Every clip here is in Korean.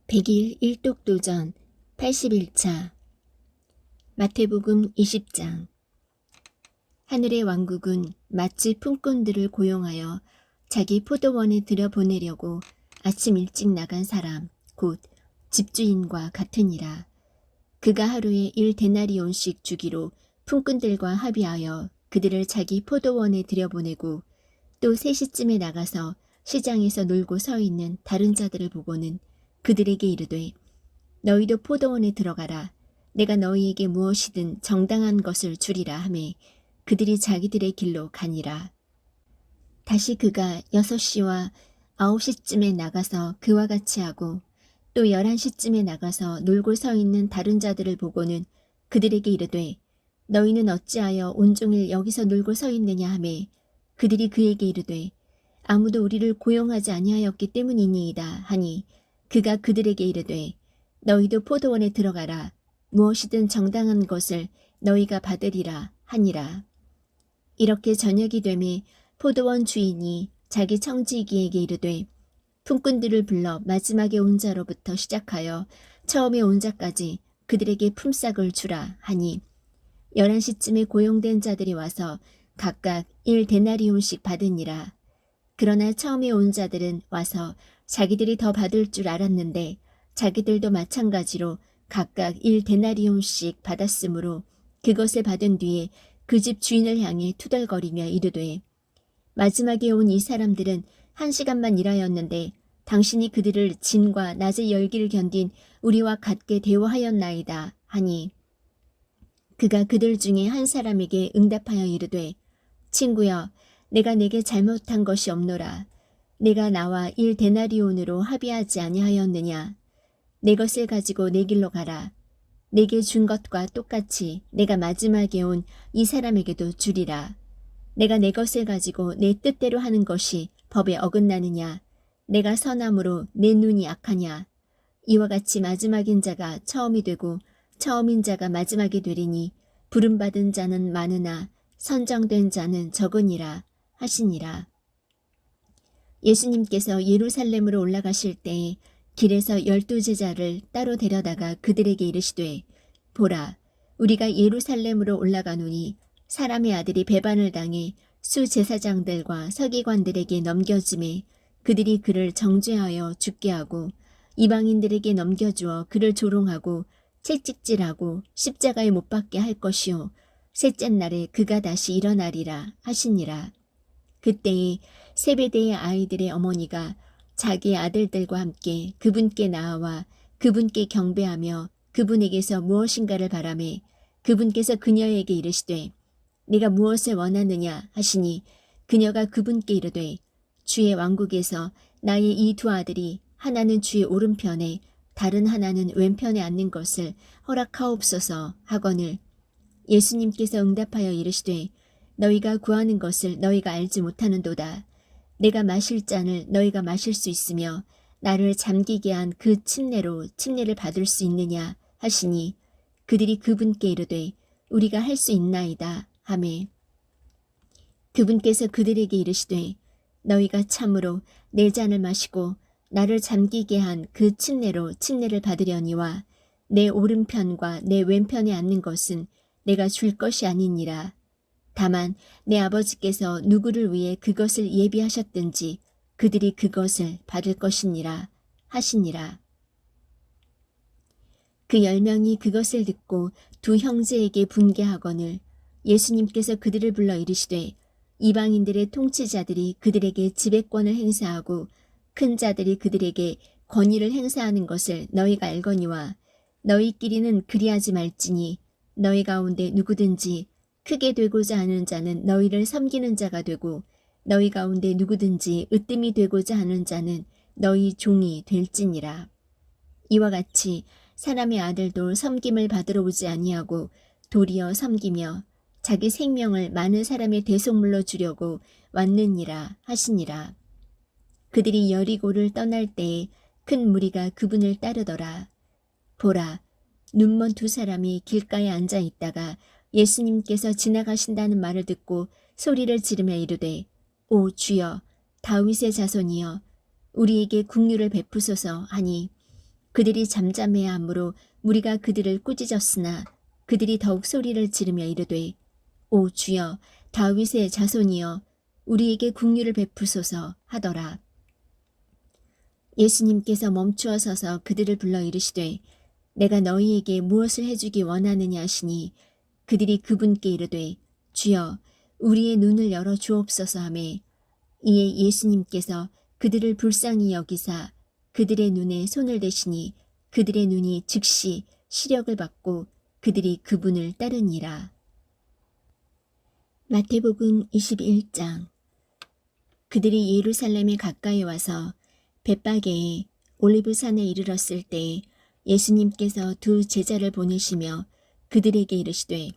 100일 일독도전 81차 마태복음 20장. 하늘의 왕국은 마치 품꾼들을 고용하여 자기 포도원에 들여보내려고 아침 일찍 나간 사람 곧 집주인과 같으니라. 그가 하루에 1데나리온씩 주기로 품꾼들과 합의하여 그들을 자기 포도원에 들여보내고 또 3시쯤에 나가서 시장에서 놀고 서 있는 다른 자들을 보고는 그들에게 이르되 너희도 포도원에 들어가라. 내가 너희에게 무엇이든 정당한 것을 주리라 하매 그들이 자기들의 길로 가니라. 다시 그가 6시와 9시쯤에 나가서 그와 같이 하고 또 11시쯤에 나가서 놀고 서 있는 다른 자들을 보고는 그들에게 이르되 너희는 어찌하여 온종일 여기서 놀고 서 있느냐 하매 그들이 그에게 이르되 아무도 우리를 고용하지 아니하였기 때문이니이다 하니 그가 그들에게 이르되 너희도 포도원에 들어가라. 무엇이든 정당한 것을 너희가 받으리라 하니라. 이렇게 저녁이 되매 포도원 주인이 자기 청지기에게 이르되 품꾼들을 불러 마지막에 온 자로부터 시작하여 처음에 온 자까지 그들에게 품삯을 주라 하니 11시쯤에 고용된 자들이 와서 각각 1데나리온씩 받으니라. 그러나 처음에 온 자들은 와서 자기들이 더 받을 줄 알았는데 자기들도 마찬가지로 각각 1데나리온씩 받았으므로 그것을 받은 뒤에 그 집 주인을 향해 투덜거리며 이르되 마지막에 온 이 사람들은 1시간만 일하였는데 당신이 그들을 진과 낮의 열기를 견딘 우리와 같게 대우하였나이다 하니 그가 그들 중에 한 사람에게 응답하여 이르되 친구여 내가 내게 잘못한 것이 없노라. 내가 나와 1데나리온으로 합의하지 아니하였느냐. 내 것을 가지고 내 길로 가라. 내게 준 것과 똑같이 내가 마지막에 온 이 사람에게도 주리라. 내가 내 것을 가지고 내 뜻대로 하는 것이 법에 어긋나느냐. 내가 선함으로 내 눈이 악하냐. 이와 같이 마지막인 자가 처음이 되고 처음인 자가 마지막이 되리니 부름받은 자는 많으나 선정된 자는 적으니라 하시니라. 예수님께서 예루살렘으로 올라가실 때에 길에서 12제자를 따로 데려다가 그들에게 이르시되 보라 우리가 예루살렘으로 올라가노니 사람의 아들이 배반을 당해 수제사장들과 서기관들에게 넘겨짐에 그들이 그를 정죄하여 죽게 하고 이방인들에게 넘겨주어 그를 조롱하고 채찍질하고 십자가에 못 박게 할 것이요 셋째 날에 그가 다시 일어나리라 하시니라. 그때에 세베대의 아이들의 어머니가 자기 아들들과 함께 그분께 나아와 그분께 경배하며 그분에게서 무엇인가를 바라매 그분께서 그녀에게 이르시되 네가 무엇을 원하느냐 하시니 그녀가 그분께 이르되 주의 왕국에서 나의 이 두 아들이 하나는 주의 오른편에 다른 하나는 왼편에 앉는 것을 허락하옵소서 하거늘 예수님께서 응답하여 이르시되 너희가 구하는 것을 너희가 알지 못하는도다. 내가 마실 잔을 너희가 마실 수 있으며 나를 잠기게 한 그 침례로 침례를 받을 수 있느냐 하시니 그들이 그분께 이르되 우리가 할 수 있나이다 하매 그분께서 그들에게 이르시되 너희가 참으로 내 잔을 마시고 나를 잠기게 한 그 침례로 침례를 받으려니와 내 오른편과 내 왼편에 앉는 것은 내가 줄 것이 아니니라. 다만 내 아버지께서 누구를 위해 그것을 예비하셨든지 그들이 그것을 받을 것이니라 하시니라. 그 10명이 그것을 듣고 두 형제에게 분개하거늘 예수님께서 그들을 불러 이르시되 이방인들의 통치자들이 그들에게 지배권을 행사하고 큰 자들이 그들에게 권위를 행사하는 것을 너희가 알거니와 너희끼리는 그리하지 말지니 너희 가운데 누구든지 크게 되고자 하는 자는 너희를 섬기는 자가 되고 너희 가운데 누구든지 으뜸이 되고자 하는 자는 너희 종이 될지니라. 이와 같이 사람의 아들도 섬김을 받으러 오지 아니하고 도리어 섬기며 자기 생명을 많은 사람의 대속물로 주려고 왔느니라 하시니라. 그들이 여리고를 떠날 때에 큰 무리가 그분을 따르더라. 보라 눈먼 두 사람이 길가에 앉아 있다가 예수님께서 지나가신다는 말을 듣고 소리를 지르며 이르되 오 주여 다윗의 자손이여 우리에게 긍휼을 베푸소서 하니 그들이 잠잠해야 하므로 무리가 그들을 꾸짖었으나 그들이 더욱 소리를 지르며 이르되 오 주여 다윗의 자손이여 우리에게 긍휼을 베푸소서 하더라. 예수님께서 멈추어 서서 그들을 불러 이르시되 내가 너희에게 무엇을 해주기 원하느냐 하시니 그들이 그분께 이르되 주여 우리의 눈을 열어 주옵소서 하매 이에 예수님께서 그들을 불쌍히 여기사 그들의 눈에 손을 대시니 그들의 눈이 즉시 시력을 받고 그들이 그분을 따르니라. 마태복음 21장. 그들이 예루살렘에 가까이 와서 벳바게에 올리브산에 이르렀을 때 예수님께서 두 제자를 보내시며 그들에게 이르시되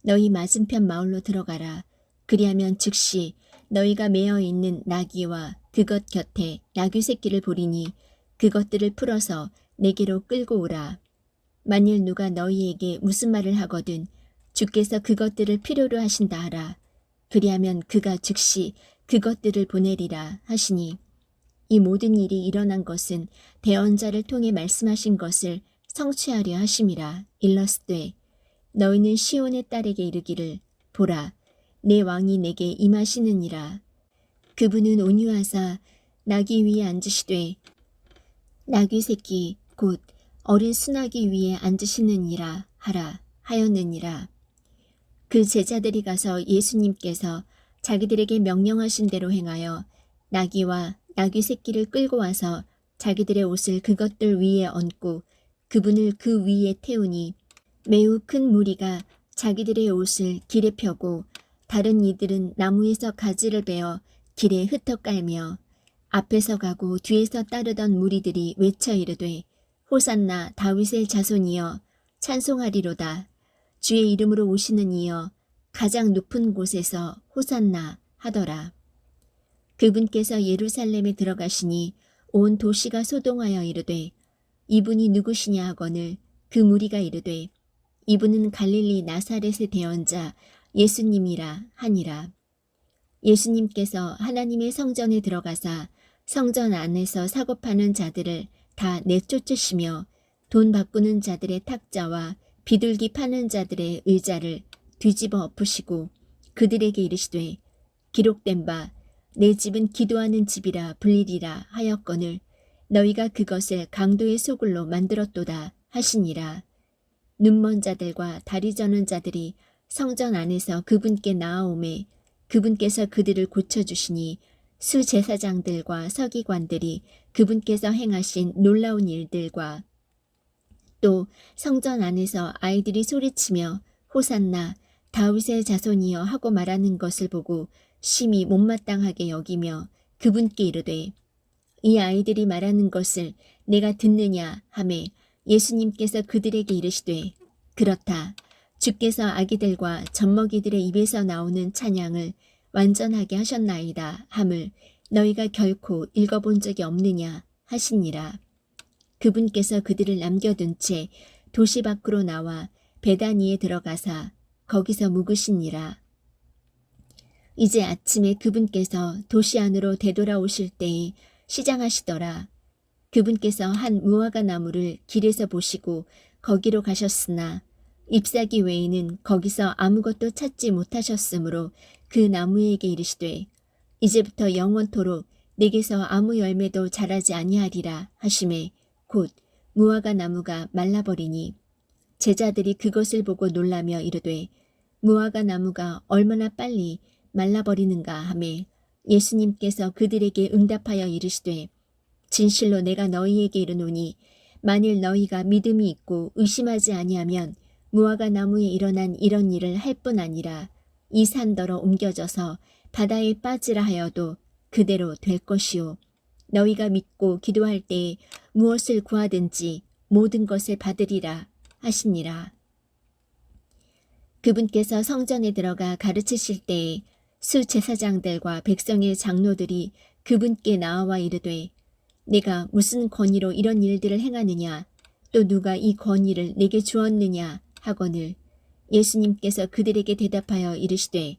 너희 맞은편 마을로 들어가라. 그리하면 즉시 너희가 매어 있는 나귀와 그것 곁에 나귀 새끼를 보리니 그것들을 풀어서 내게로 끌고 오라. 만일 누가 너희에게 무슨 말을 하거든 주께서 그것들을 필요로 하신다 하라. 그리하면 그가 즉시 그것들을 보내리라 하시니 이 모든 일이 일어난 것은 대언자를 통해 말씀하신 것을 성취하려 하심이라. 일러스되 너희는 시온의 딸에게 이르기를 보라 내 왕이 내게 임하시느니라. 그분은 온유하사 나귀 위에 앉으시되 나귀 새끼 곧 어린 수나귀 위에 앉으시느니라 하라 하였느니라. 그 제자들이 가서 예수님께서 자기들에게 명령하신 대로 행하여 나귀와 나귀 새끼를 끌고 와서 자기들의 옷을 그것들 위에 얹고 그분을 그 위에 태우니 매우 큰 무리가 자기들의 옷을 길에 펴고 다른 이들은 나무에서 가지를 베어 길에 흩어 깔며 앞에서 가고 뒤에서 따르던 무리들이 외쳐 이르되 호산나 다윗의 자손이여 찬송하리로다. 주의 이름으로 오시는 이여 가장 높은 곳에서 호산나 하더라. 그분께서 예루살렘에 들어가시니 온 도시가 소동하여 이르되 이분이 누구시냐 하거늘 그 무리가 이르되 이분은 갈릴리 나사렛의 대언자 예수님이라 하니라. 예수님께서 하나님의 성전에 들어가사 성전 안에서 사고 파는 자들을 다 내쫓으시며 돈 바꾸는 자들의 탁자와 비둘기 파는 자들의 의자를 뒤집어 엎으시고 그들에게 이르시되 기록된 바 내 집은 기도하는 집이라 불리리라 하였거늘 너희가 그것을 강도의 소굴로 만들었도다 하시니라. 눈먼 자들과 다리 저는 자들이 성전 안에서 그분께 나아오매 그분께서 그들을 고쳐주시니 수제사장들과 서기관들이 그분께서 행하신 놀라운 일들과 또 성전 안에서 아이들이 소리치며 호산나 다윗의 자손이여 하고 말하는 것을 보고 심히 못마땅하게 여기며 그분께 이르되 이 아이들이 말하는 것을 내가 듣느냐 하매 예수님께서 그들에게 이르시되 그렇다. 주께서 아기들과 젖먹이들의 입에서 나오는 찬양을 완전하게 하셨나이다 함을 너희가 결코 읽어본 적이 없느냐 하시니라. 그분께서 그들을 남겨둔 채 도시 밖으로 나와 베다니에 들어가사 거기서 묵으시니라. 이제 아침에 그분께서 도시 안으로 되돌아오실 때에 시장하시더라. 그분께서 한 무화과 나무를 길에서 보시고 거기로 가셨으나 잎사귀 외에는 거기서 아무것도 찾지 못하셨으므로 그 나무에게 이르시되 이제부터 영원토록 내게서 아무 열매도 자라지 아니하리라 하시매 곧 무화과 나무가 말라버리니 제자들이 그것을 보고 놀라며 이르되 무화과 나무가 얼마나 빨리 말라버리는가 하매 예수님께서 그들에게 응답하여 이르시되 진실로 내가 너희에게 이르노니 만일 너희가 믿음이 있고 의심하지 아니하면 무화과 나무에 일어난 이런 일을 할 뿐 아니라 이 산더러 옮겨져서 바다에 빠지라 하여도 그대로 될 것이요 너희가 믿고 기도할 때에 무엇을 구하든지 모든 것을 받으리라 하시니라. 그분께서 성전에 들어가 가르치실 때에 수제사장들과 백성의 장로들이 그분께 나와 이르되 내가 무슨 권위로 이런 일들을 행하느냐 또 누가 이 권위를 내게 주었느냐 하거늘 예수님께서 그들에게 대답하여 이르시되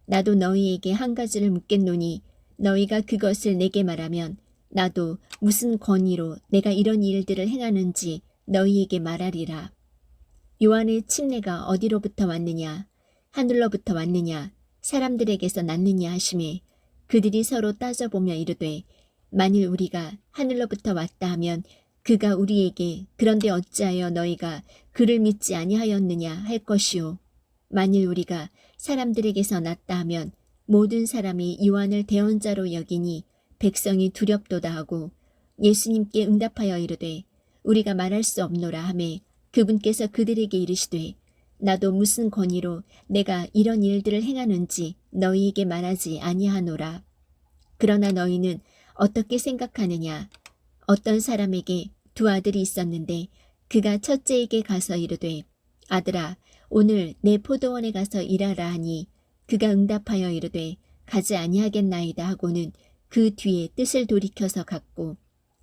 나도 너희에게 한 가지를 묻겠노니 너희가 그것을 내게 말하면 나도 무슨 권위로 내가 이런 일들을 행하는지 너희에게 말하리라. 요한의 침례가 어디로부터 왔느냐? 하늘로부터 왔느냐? 사람들에게서 났느냐 하시매 그들이 서로 따져보며 이르되 만일 우리가 하늘로부터 왔다 하면 그가 우리에게 그런데 어찌하여 너희가 그를 믿지 아니하였느냐 할 것이요. 만일 우리가 사람들에게서 났다 하면 모든 사람이 요한을 대언자로 여기니 백성이 두렵도다 하고 예수님께 응답하여 이르되 우리가 말할 수 없노라 하매 그분께서 그들에게 이르시되 나도 무슨 권위로 내가 이런 일들을 행하는지 너희에게 말하지 아니하노라. 그러나 너희는 어떻게 생각하느냐? 어떤 사람에게 두 아들이 있었는데 그가 첫째에게 가서 이르되 아들아 오늘 내 포도원에 가서 일하라 하니 그가 응답하여 이르되 가지 아니하겠나이다 하고는 그 뒤에 뜻을 돌이켜서 갔고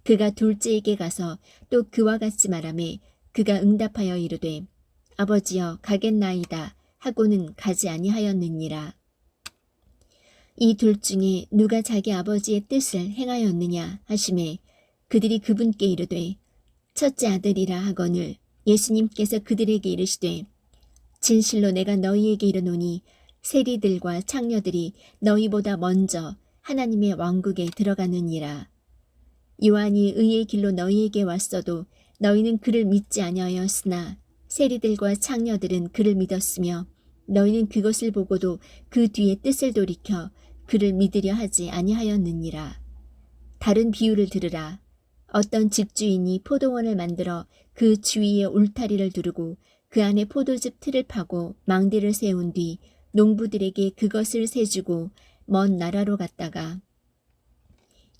그가 둘째에게 가서 또 그와 같이 말하매 그가 응답하여 이르되 아버지여 가겠나이다 하고는 가지 아니하였느니라. 이 둘 중에 누가 자기 아버지의 뜻을 행하였느냐 하시매 그들이 그분께 이르되 첫째 아들이라 하거늘 예수님께서 그들에게 이르시되 진실로 내가 너희에게 이르노니 세리들과 창녀들이 너희보다 먼저 하나님의 왕국에 들어가느니라. 요한이 의의 길로 너희에게 왔어도 너희는 그를 믿지 아니하였으나 세리들과 창녀들은 그를 믿었으며 너희는 그것을 보고도 그 뒤에 뜻을 돌이켜 그를 믿으려 하지 아니하였느니라. 다른 비유를 들으라. 어떤 집주인이 포도원을 만들어 그 주위에 울타리를 두르고 그 안에 포도즙 틀을 파고 망대를 세운 뒤 농부들에게 그것을 세주고 먼 나라로 갔다가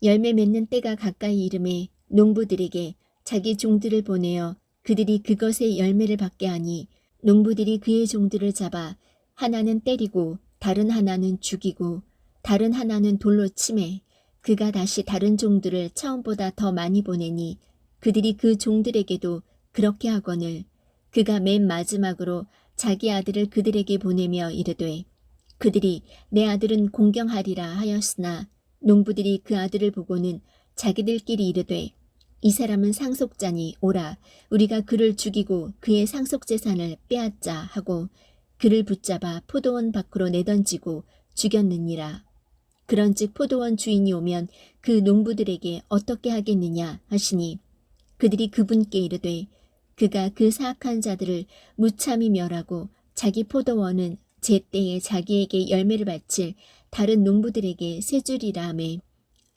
열매 맺는 때가 가까이 이르매 농부들에게 자기 종들을 보내어 그들이 그것의 열매를 받게 하니 농부들이 그의 종들을 잡아 하나는 때리고 다른 하나는 죽이고 다른 하나는 돌로 치매 그가 다시 다른 종들을 처음보다 더 많이 보내니 그들이 그 종들에게도 그렇게 하거늘 그가 맨 마지막으로 자기 아들을 그들에게 보내며 이르되 그들이 내 아들은 공경하리라 하였으나 농부들이 그 아들을 보고는 자기들끼리 이르되 이 사람은 상속자니 오라 우리가 그를 죽이고 그의 상속재산을 빼앗자 하고 그를 붙잡아 포도원 밖으로 내던지고 죽였느니라. 그런즉 포도원 주인이 오면 그 농부들에게 어떻게 하겠느냐 하시니 그들이 그분께 이르되 그가 그 사악한 자들을 무참히 멸하고 자기 포도원은 제때에 자기에게 열매를 바칠 다른 농부들에게 세주리라 하매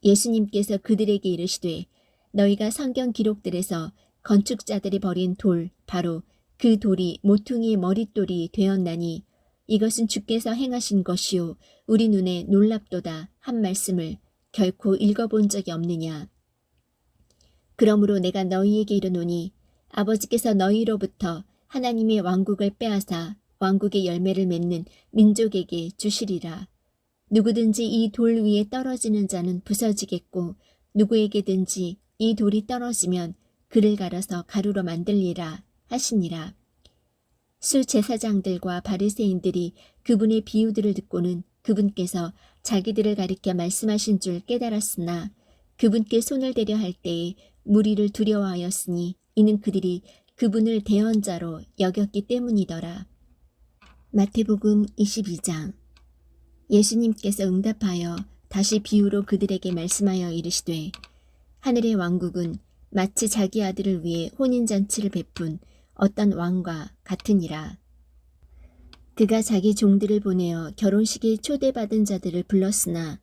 예수님께서 그들에게 이르시되 너희가 성경 기록들에서 건축자들이 버린 돌 바로 그 돌이 모퉁이의 머릿돌이 되었나니 이것은 주께서 행하신 것이요 우리 눈에 놀랍도다 한 말씀을 결코 읽어본 적이 없느냐. 그러므로 내가 너희에게 이르노니 아버지께서 너희로부터 하나님의 왕국을 빼앗아 왕국의 열매를 맺는 민족에게 주시리라. 누구든지 이 돌 위에 떨어지는 자는 부서지겠고 누구에게든지 이 돌이 떨어지면 그를 갈아서 가루로 만들리라 하시니라. 수제사장들과 바리새인들이 그분의 비유들을 듣고는 그분께서 자기들을 가리켜 말씀하신 줄 깨달았으나 그분께 손을 대려 할 때에 무리를 두려워하였으니 이는 그들이 그분을 대언자로 여겼기 때문이더라. 마태복음 22장. 예수님께서 응답하여 다시 비유로 그들에게 말씀하여 이르시되 하늘의 왕국은 마치 자기 아들을 위해 혼인잔치를 베푼 어떤 왕과 같으니라. 그가 자기 종들을 보내어 결혼식에 초대받은 자들을 불렀으나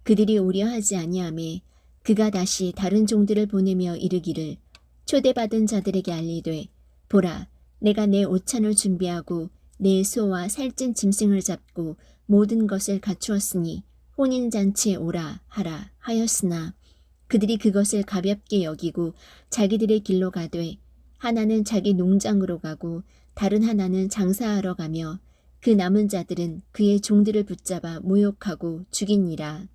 그들이 오려 하지 아니하매 그가 다시 다른 종들을 보내며 이르기를 초대받은 자들에게 알리되 보라 내가 내 오찬을 준비하고 내 소와 살찐 짐승을 잡고 모든 것을 갖추었으니 혼인잔치에 오라 하라 하였으나 그들이 그것을 가볍게 여기고 자기들의 길로 가되 하나는 자기 농장으로 가고 다른 하나는 장사하러 가며 그 남은 자들은 그의 종들을 붙잡아 모욕하고 죽이니라.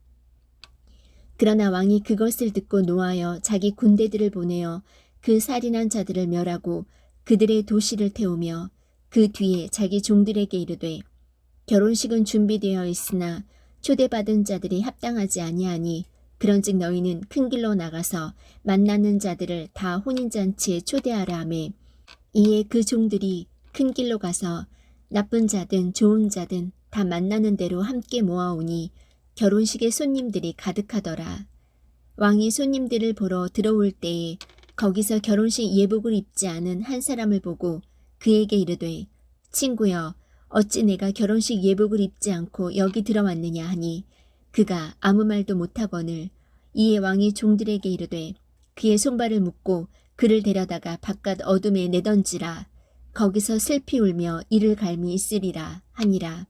그러나 왕이 그것을 듣고 노하여 자기 군대들을 보내어 그 살인한 자들을 멸하고 그들의 도시를 태우며 그 뒤에 자기 종들에게 이르되 결혼식은 준비되어 있으나 초대받은 자들이 합당하지 아니하니 그런즉 너희는 큰 길로 나가서 만나는 자들을 다 혼인잔치에 초대하라 하매 이에 그 종들이 큰 길로 가서 나쁜 자든 좋은 자든 다 만나는 대로 함께 모아오니 결혼식의 손님들이 가득하더라. 왕이 손님들을 보러 들어올 때에 거기서 결혼식 예복을 입지 않은 한 사람을 보고 그에게 이르되 친구여 어찌 내가 결혼식 예복을 입지 않고 여기 들어왔느냐 하니 그가 아무 말도 못하거늘 이에 왕이 종들에게 이르되 그의 손발을 묶고 그를 데려다가 바깥 어둠에 내던지라. 거기서 슬피 울며 이를 갈미 있으리라 하니라.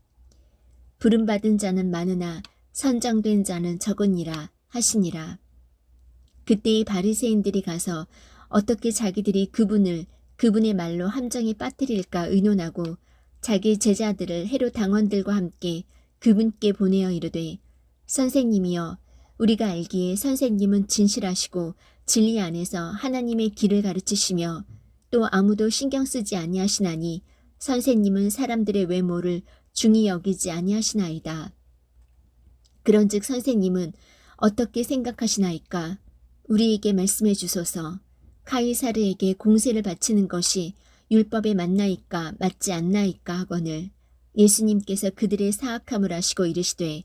부름받은 자는 많으나 선장된 자는 적으니라 하시니라. 그때의 바리새인들이 가서 어떻게 자기들이 그분의 말로 함정에 빠뜨릴까 의논하고 자기 제자들을 헤롯 당원들과 함께 그분께 보내어 이르되 선생님이여 우리가 알기에 선생님은 진실하시고 진리 안에서 하나님의 길을 가르치시며 또 아무도 신경 쓰지 아니하시나니 선생님은 사람들의 외모를 중히 여기지 아니하시나이다. 그런즉 선생님은 어떻게 생각하시나이까? 우리에게 말씀해 주소서. 카이사르에게 공세를 바치는 것이 율법에 맞나이까 맞지 않나이까 하거늘 예수님께서 그들의 사악함을 아시고 이르시되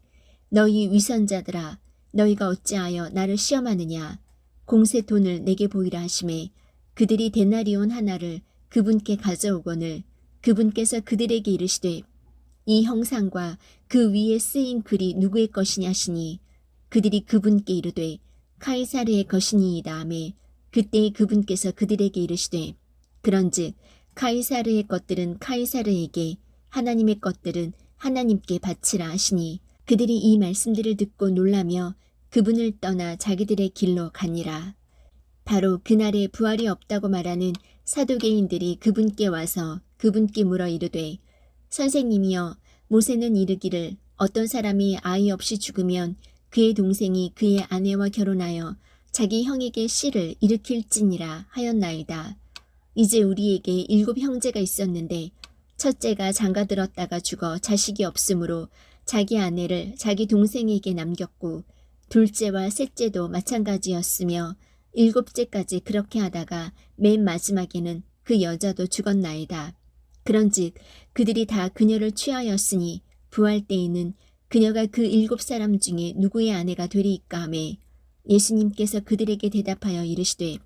너희 위선자들아 너희가 어찌하여 나를 시험하느냐 공세 돈을 내게 보이라 하시매 그들이 데나리온 하나를 그분께 가져오거늘 그분께서 그들에게 이르시되 이 형상과 그 위에 쓰인 글이 누구의 것이냐 하시니 그들이 그분께 이르되 카이사르의 것이니이다 하매 그때 그분께서 그들에게 이르시되 그런즉 카이사르의 것들은 카이사르에게 하나님의 것들은 하나님께 바치라 하시니 그들이 이 말씀들을 듣고 놀라며 그분을 떠나 자기들의 길로 가니라. 바로 그날에 부활이 없다고 말하는 사두개인들이 그분께 와서 그분께 물어 이르되 선생님이여 모세는 이르기를 어떤 사람이 아이 없이 죽으면 그의 동생이 그의 아내와 결혼하여 자기 형에게 씨를 일으킬지니라 하였나이다. 이제 우리에게 7 형제가 있었는데 첫째가 장가들었다가 죽어 자식이 없으므로 자기 아내를 자기 동생에게 남겼고 둘째와 셋째도 마찬가지였으며 7째까지 그렇게 하다가 맨 마지막에는 그 여자도 죽었나이다. 그런즉 그들이 다 그녀를 취하였으니 부활 때에는 그녀가 그 7사람 중에 누구의 아내가 되리이까 하매 예수님께서 그들에게 대답하여 이르시되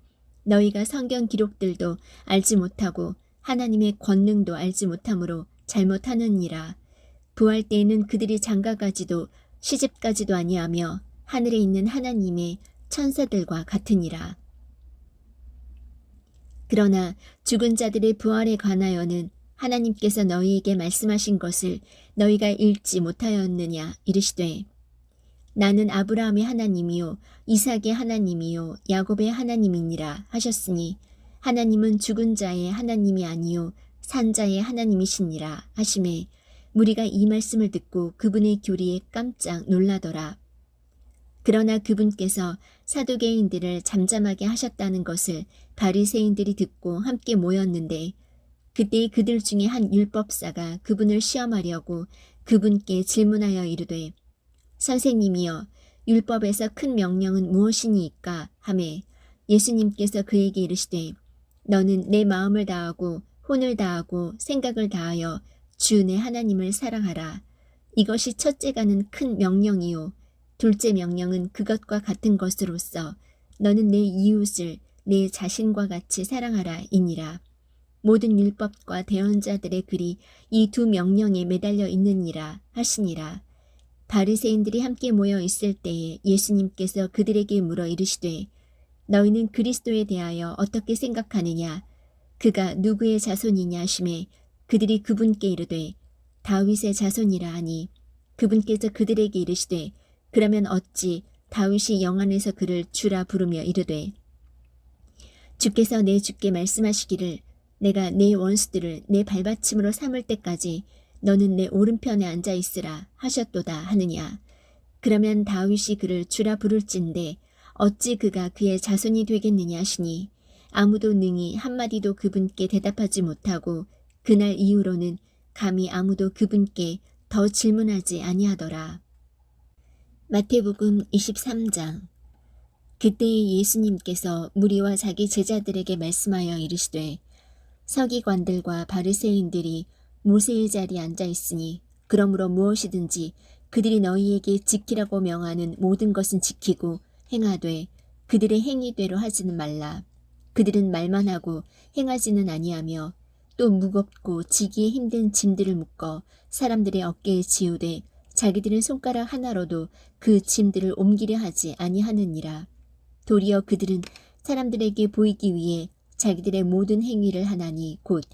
너희가 성경 기록들도 알지 못하고 하나님의 권능도 알지 못하므로 잘못하느니라. 부활 때에는 그들이 장가가지도 시집가지도 아니하며 하늘에 있는 하나님의 천사들과 같으니라. 그러나 죽은 자들의 부활에 관하여는 하나님께서 너희에게 말씀하신 것을 너희가 읽지 못하였느냐 이르시되 나는 아브라함의 하나님이요 이삭의 하나님이요 야곱의 하나님이니라 하셨으니 하나님은 죽은 자의 하나님이 아니요 산 자의 하나님이시니라 하시매 무리가 이 말씀을 듣고 그분의 교리에 깜짝 놀라더라. 그러나 그분께서 사두개인들을 잠잠하게 하셨다는 것을 바리새인들이 듣고 함께 모였는데 그때 그들 중에 한 율법사가 그분을 시험하려고 그분께 질문하여 이르되 선생님이여 율법에서 큰 명령은 무엇이니이까 하매 예수님께서 그에게 이르시되 너는 내 마음을 다하고 혼을 다하고 생각을 다하여 주 내 하나님을 사랑하라. 이것이 첫째가는 큰 명령이요 둘째 명령은 그것과 같은 것으로서 너는 내 이웃을 내 자신과 같이 사랑하라 이니라. 모든 율법과 대언자들의 글이 이 2 명령에 매달려 있느니라 하시니라. 바리새인들이 함께 모여 있을 때에 예수님께서 그들에게 물어 이르시되 너희는 그리스도에 대하여 어떻게 생각하느냐 그가 누구의 자손이냐 하시매 그들이 그분께 이르되 다윗의 자손이라 하니 그분께서 그들에게 이르시되 그러면 어찌 다윗이 영안에서 그를 주라 부르며 이르되 주께서 내 주께 말씀하시기를 내가 내 원수들을 내 발받침으로 삼을 때까지 너는 내 오른편에 앉아 있으라 하셨도다 하느냐. 그러면 다윗이 그를 주라 부를진데 어찌 그가 그의 자손이 되겠느냐 하시니 아무도 능히 한마디도 그분께 대답하지 못하고 그날 이후로는 감히 아무도 그분께 더 질문하지 아니하더라. 마태복음 23장. 그때에 예수님께서 무리와 자기 제자들에게 말씀하여 이르시되 서기관들과 바리새인들이 모세의 자리에 앉아 있으니 그러므로 무엇이든지 그들이 너희에게 지키라고 명하는 모든 것은 지키고 행하되 그들의 행위대로 하지는 말라. 그들은 말만 하고 행하지는 아니하며 또 무겁고 지기에 힘든 짐들을 묶어 사람들의 어깨에 지우되 자기들은 손가락 하나로도 그 짐들을 옮기려 하지 아니하느니라. 도리어 그들은 사람들에게 보이기 위해 자기들의 모든 행위를 하나니 곧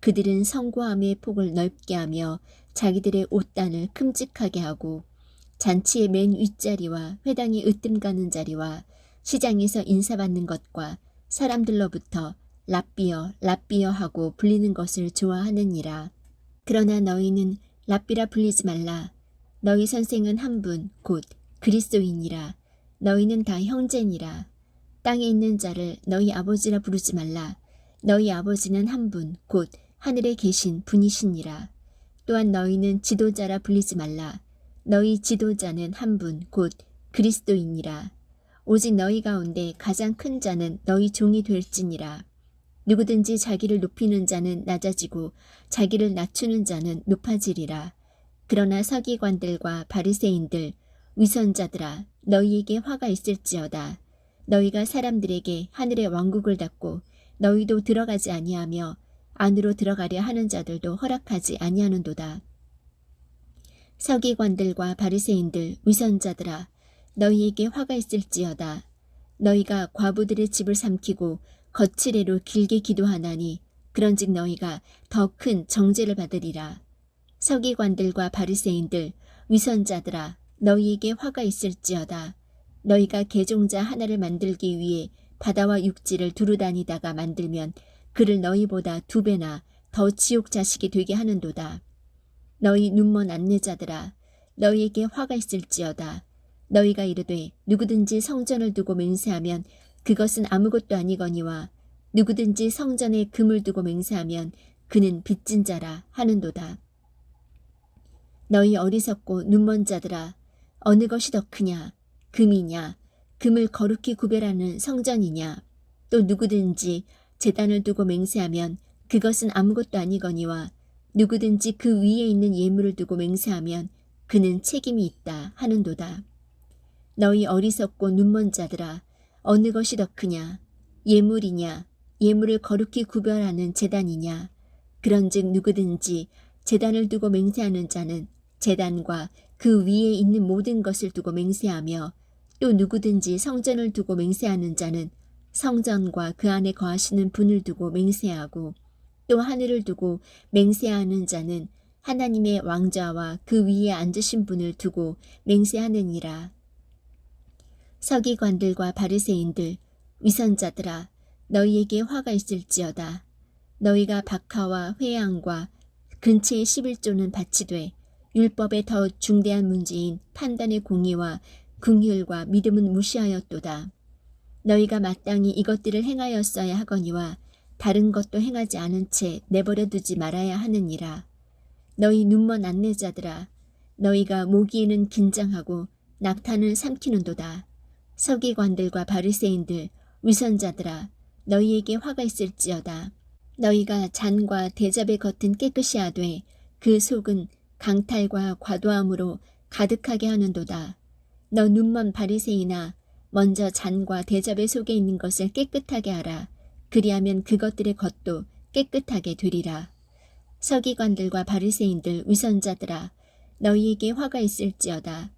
그들은 성고함의 폭을 넓게 하며 자기들의 옷단을 큼직하게 하고 잔치의 맨 윗자리와 회당에 으뜸 가는 자리와 시장에서 인사받는 것과 사람들로부터 랍비여 랍비여 하고 불리는 것을 좋아하느니라. 그러나 너희는 랍비라 불리지 말라. 너희 선생은 한 분 곧 그리스도이니라. 너희는 다 형제니라. 땅에 있는 자를 너희 아버지라 부르지 말라. 너희 아버지는 한 분 곧 하늘에 계신 분이시니라. 또한 너희는 지도자라 불리지 말라. 너희 지도자는 한 분 곧 그리스도이니라. 오직 너희 가운데 가장 큰 자는 너희 종이 될지니라. 누구든지 자기를 높이는 자는 낮아지고 자기를 낮추는 자는 높아지리라. 그러나 서기관들과 바리새인들 위선자들아 너희에게 화가 있을지어다. 너희가 사람들에게 하늘의 왕국을 닫고 너희도 들어가지 아니하며 안으로 들어가려 하는 자들도 허락하지 아니하는도다. 서기관들과 바리새인들 위선자들아 너희에게 화가 있을지어다. 너희가 과부들의 집을 삼키고 거칠애로 길게 기도하나니 그런즉 너희가 더 큰 정죄를 받으리라. 서기관들과 바리새인들 위선자들아 너희에게 화가 있을지어다. 너희가 개종자 하나를 만들기 위해 바다와 육지를 두루 다니다가 만들면 그를 너희보다 2배나 더 지옥 자식이 되게 하는도다. 너희 눈먼 안내자들아 너희에게 화가 있을지어다. 너희가 이르되 누구든지 성전을 두고 맹세하면 그것은 아무것도 아니거니와 누구든지 성전에 금을 두고 맹세하면 그는 빚진 자라 하는도다. 너희 어리석고 눈먼 자들아 어느 것이 더 크냐 금이냐 금을 거룩히 구별하는 성전이냐 또 누구든지 제단을 두고 맹세하면 그것은 아무것도 아니거니와 누구든지 그 위에 있는 예물을 두고 맹세하면 그는 책임이 있다 하는도다. 너희 어리석고 눈먼 자들아 어느 것이 더 크냐 예물이냐 예물을 거룩히 구별하는 제단이냐 그런즉 누구든지 제단을 두고 맹세하는 자는 제단과 그 위에 있는 모든 것을 두고 맹세하며 또 누구든지 성전을 두고 맹세하는 자는 성전과 그 안에 거하시는 분을 두고 맹세하고 또 하늘을 두고 맹세하는 자는 하나님의 왕좌와 그 위에 앉으신 분을 두고 맹세하느니라. 서기관들과 바리새인들 위선자들아 너희에게 화가 있을지어다. 너희가 박하와 회양과 근체의 11조는 바치되 율법의 더 중대한 문제인 판단의 공의와 긍휼과 믿음은 무시하였도다. 너희가 마땅히 이것들을 행하였어야 하거니와 다른 것도 행하지 않은 채 내버려 두지 말아야 하느니라. 너희 눈먼 안내자들아 너희가 모기에는 긴장하고 낙타는 삼키는도다. 서기관들과 바리새인들 위선자들아 너희에게 화가 있을지어다. 너희가 잔과 대접의 겉은 깨끗이 하되 그 속은 강탈과 과도함으로 가득하게 하는도다. 너 눈먼 바리새인아 먼저 잔과 대접의 속에 있는 것을 깨끗하게 하라. 그리하면 그것들의 겉도 깨끗하게 되리라. 서기관들과 바리새인들 위선자들아 너희에게 화가 있을지어다.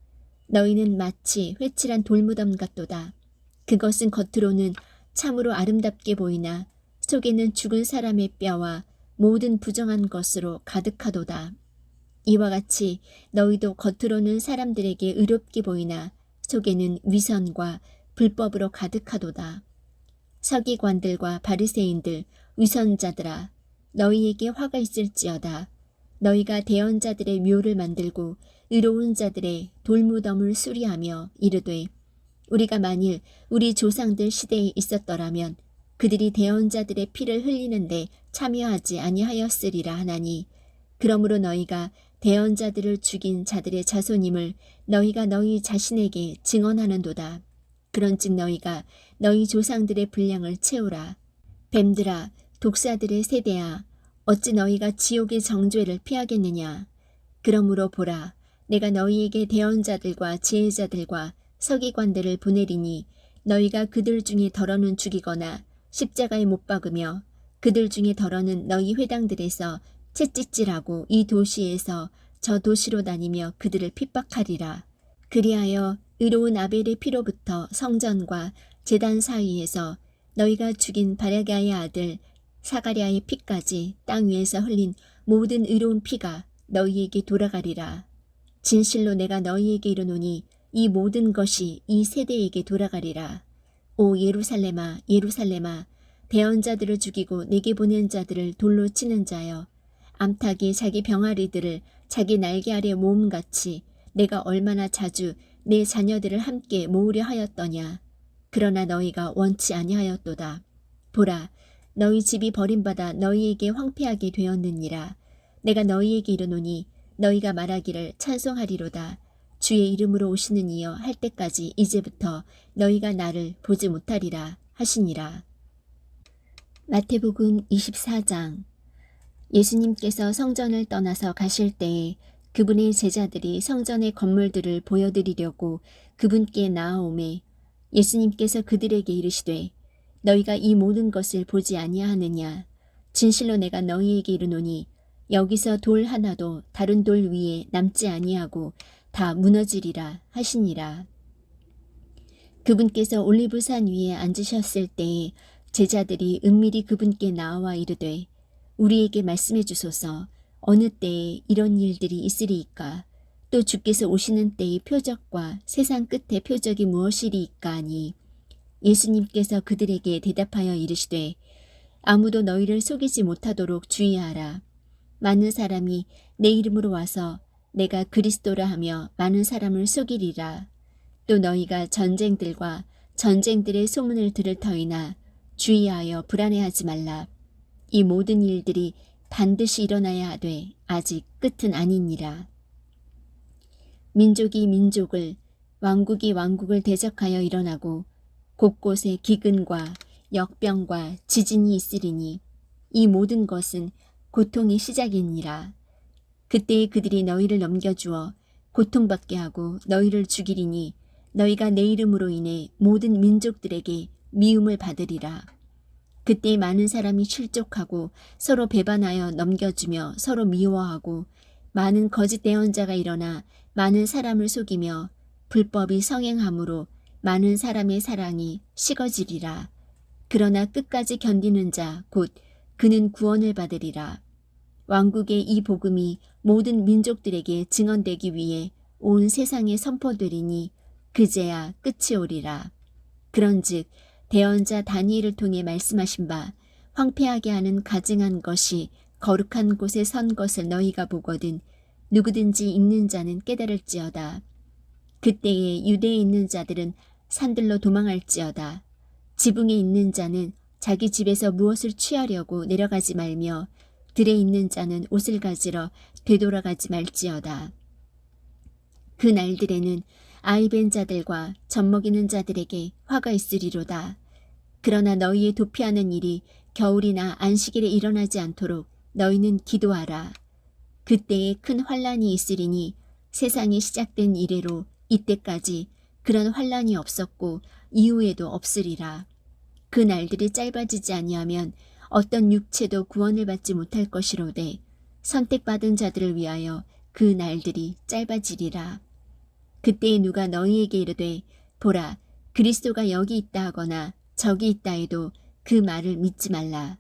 너희는 마치 회칠한 돌무덤 같도다. 그것은 겉으로는 참으로 아름답게 보이나 속에는 죽은 사람의 뼈와 모든 부정한 것으로 가득하도다. 이와 같이 너희도 겉으로는 사람들에게 의롭게 보이나 속에는 위선과 불법으로 가득하도다. 서기관들과 바리새인들 위선자들아 너희에게 화가 있을지어다. 너희가 대언자들의 묘를 만들고 의로운 자들의 돌무덤을 수리하며 이르되 우리가 만일 우리 조상들 시대에 있었더라면 그들이 대언자들의 피를 흘리는데 참여하지 아니하였으리라 하나니 그러므로 너희가 대언자들을 죽인 자들의 자손임을 너희가 너희 자신에게 증언하는도다. 그런즉 너희가 너희 조상들의 분량을 채우라. 뱀들아, 독사들의 세대야, 어찌 너희가 지옥의 정죄를 피하겠느냐. 그러므로 보라, 내가 너희에게 대언자들과 지혜자들과 서기관들을 보내리니 너희가 그들 중에 덜어는 죽이거나 십자가에 못 박으며 그들 중에 덜어는 너희 회당들에서 채찍질하고 이 도시에서 저 도시로 다니며 그들을 핍박하리라. 그리하여 의로운 아벨의 피로부터 성전과 제단 사이에서 너희가 죽인 바라기아의 아들 사가랴의 피까지 땅 위에서 흘린 모든 의로운 피가 너희에게 돌아가리라. 진실로 내가 너희에게 이르노니 이 모든 것이 이 세대에게 돌아가리라. 오 예루살렘아, 예루살렘아, 대언자들을 죽이고 내게 보낸 자들을 돌로 치는 자여, 암탉이 자기 병아리들을 자기 날개 아래 모음같이 내가 얼마나 자주 내 자녀들을 함께 모으려 하였더냐. 그러나 너희가 원치 아니하였도다. 보라, 너희 집이 버림받아 너희에게 황폐하게 되었느니라. 내가 너희에게 이르노니 너희가 말하기를 찬송하리로다. 주의 이름으로 오시는 이여 할 때까지 이제부터 너희가 나를 보지 못하리라 하시니라. 마태복음 24장. 예수님께서 성전을 떠나서 가실 때에 그분의 제자들이 성전의 건물들을 보여드리려고 그분께 나아오매 예수님께서 그들에게 이르시되 너희가 이 모든 것을 보지 아니하느냐. 진실로 내가 너희에게 이르노니 여기서 돌 하나도 다른 돌 위에 남지 아니하고 다 무너지리라 하시니라. 그분께서 올리브산 위에 앉으셨을 때에 제자들이 은밀히 그분께 나와 이르되 우리에게 말씀해 주소서. 어느 때에 이런 일들이 있으리이까. 또 주께서 오시는 때의 표적과 세상 끝의 표적이 무엇이리이까 하니 예수님께서 그들에게 대답하여 이르시되 아무도 너희를 속이지 못하도록 주의하라. 많은 사람이 내 이름으로 와서 내가 그리스도라 하며 많은 사람을 속이리라. 또 너희가 전쟁들과 전쟁들의 소문을 들을 터이나 주의하여 불안해하지 말라. 이 모든 일들이 반드시 일어나야 하되 아직 끝은 아니니라. 민족이 민족을, 왕국이 왕국을 대적하여 일어나고 곳곳에 기근과 역병과 지진이 있으리니 이 모든 것은 고통의 시작이니라. 그때에 그들이 너희를 넘겨주어 고통받게 하고 너희를 죽이리니 너희가 내 이름으로 인해 모든 민족들에게 미움을 받으리라. 그때 많은 사람이 실족하고 서로 배반하여 넘겨주며 서로 미워하고 많은 거짓 대언자가 일어나 많은 사람을 속이며 불법이 성행함으로 많은 사람의 사랑이 식어지리라. 그러나 끝까지 견디는 자 곧 그는 구원을 받으리라. 왕국의 이 복음이 모든 민족들에게 증언되기 위해 온 세상에 선포되리니 그제야 끝이 오리라. 그런즉 대언자 다니엘을 통해 말씀하신 바 황폐하게 하는 가증한 것이 거룩한 곳에 선 것을 너희가 보거든 누구든지 읽는 자는 깨달을지어다. 그때에 유대에 있는 자들은 산들로 도망할지어다. 지붕에 있는 자는 자기 집에서 무엇을 취하려고 내려가지 말며 들에 있는 자는 옷을 가지러 되돌아가지 말지어다. 그 날들에는 아이벤 자들과 젖먹이는 자들에게 화가 있으리로다. 그러나 너희의 도피하는 일이 겨울이나 안식일에 일어나지 않도록 너희는 기도하라. 그때에 큰 환란이 있으리니 세상이 시작된 이래로 이때까지 그런 환란이 없었고 이후에도 없으리라. 그 날들이 짧아지지 아니하면 어떤 육체도 구원을 받지 못할 것이로되 선택받은 자들을 위하여 그 날들이 짧아지리라. 그때에 누가 너희에게 이르되 보라 그리스도가 여기 있다 하거나 저기 있다 해도 그 말을 믿지 말라.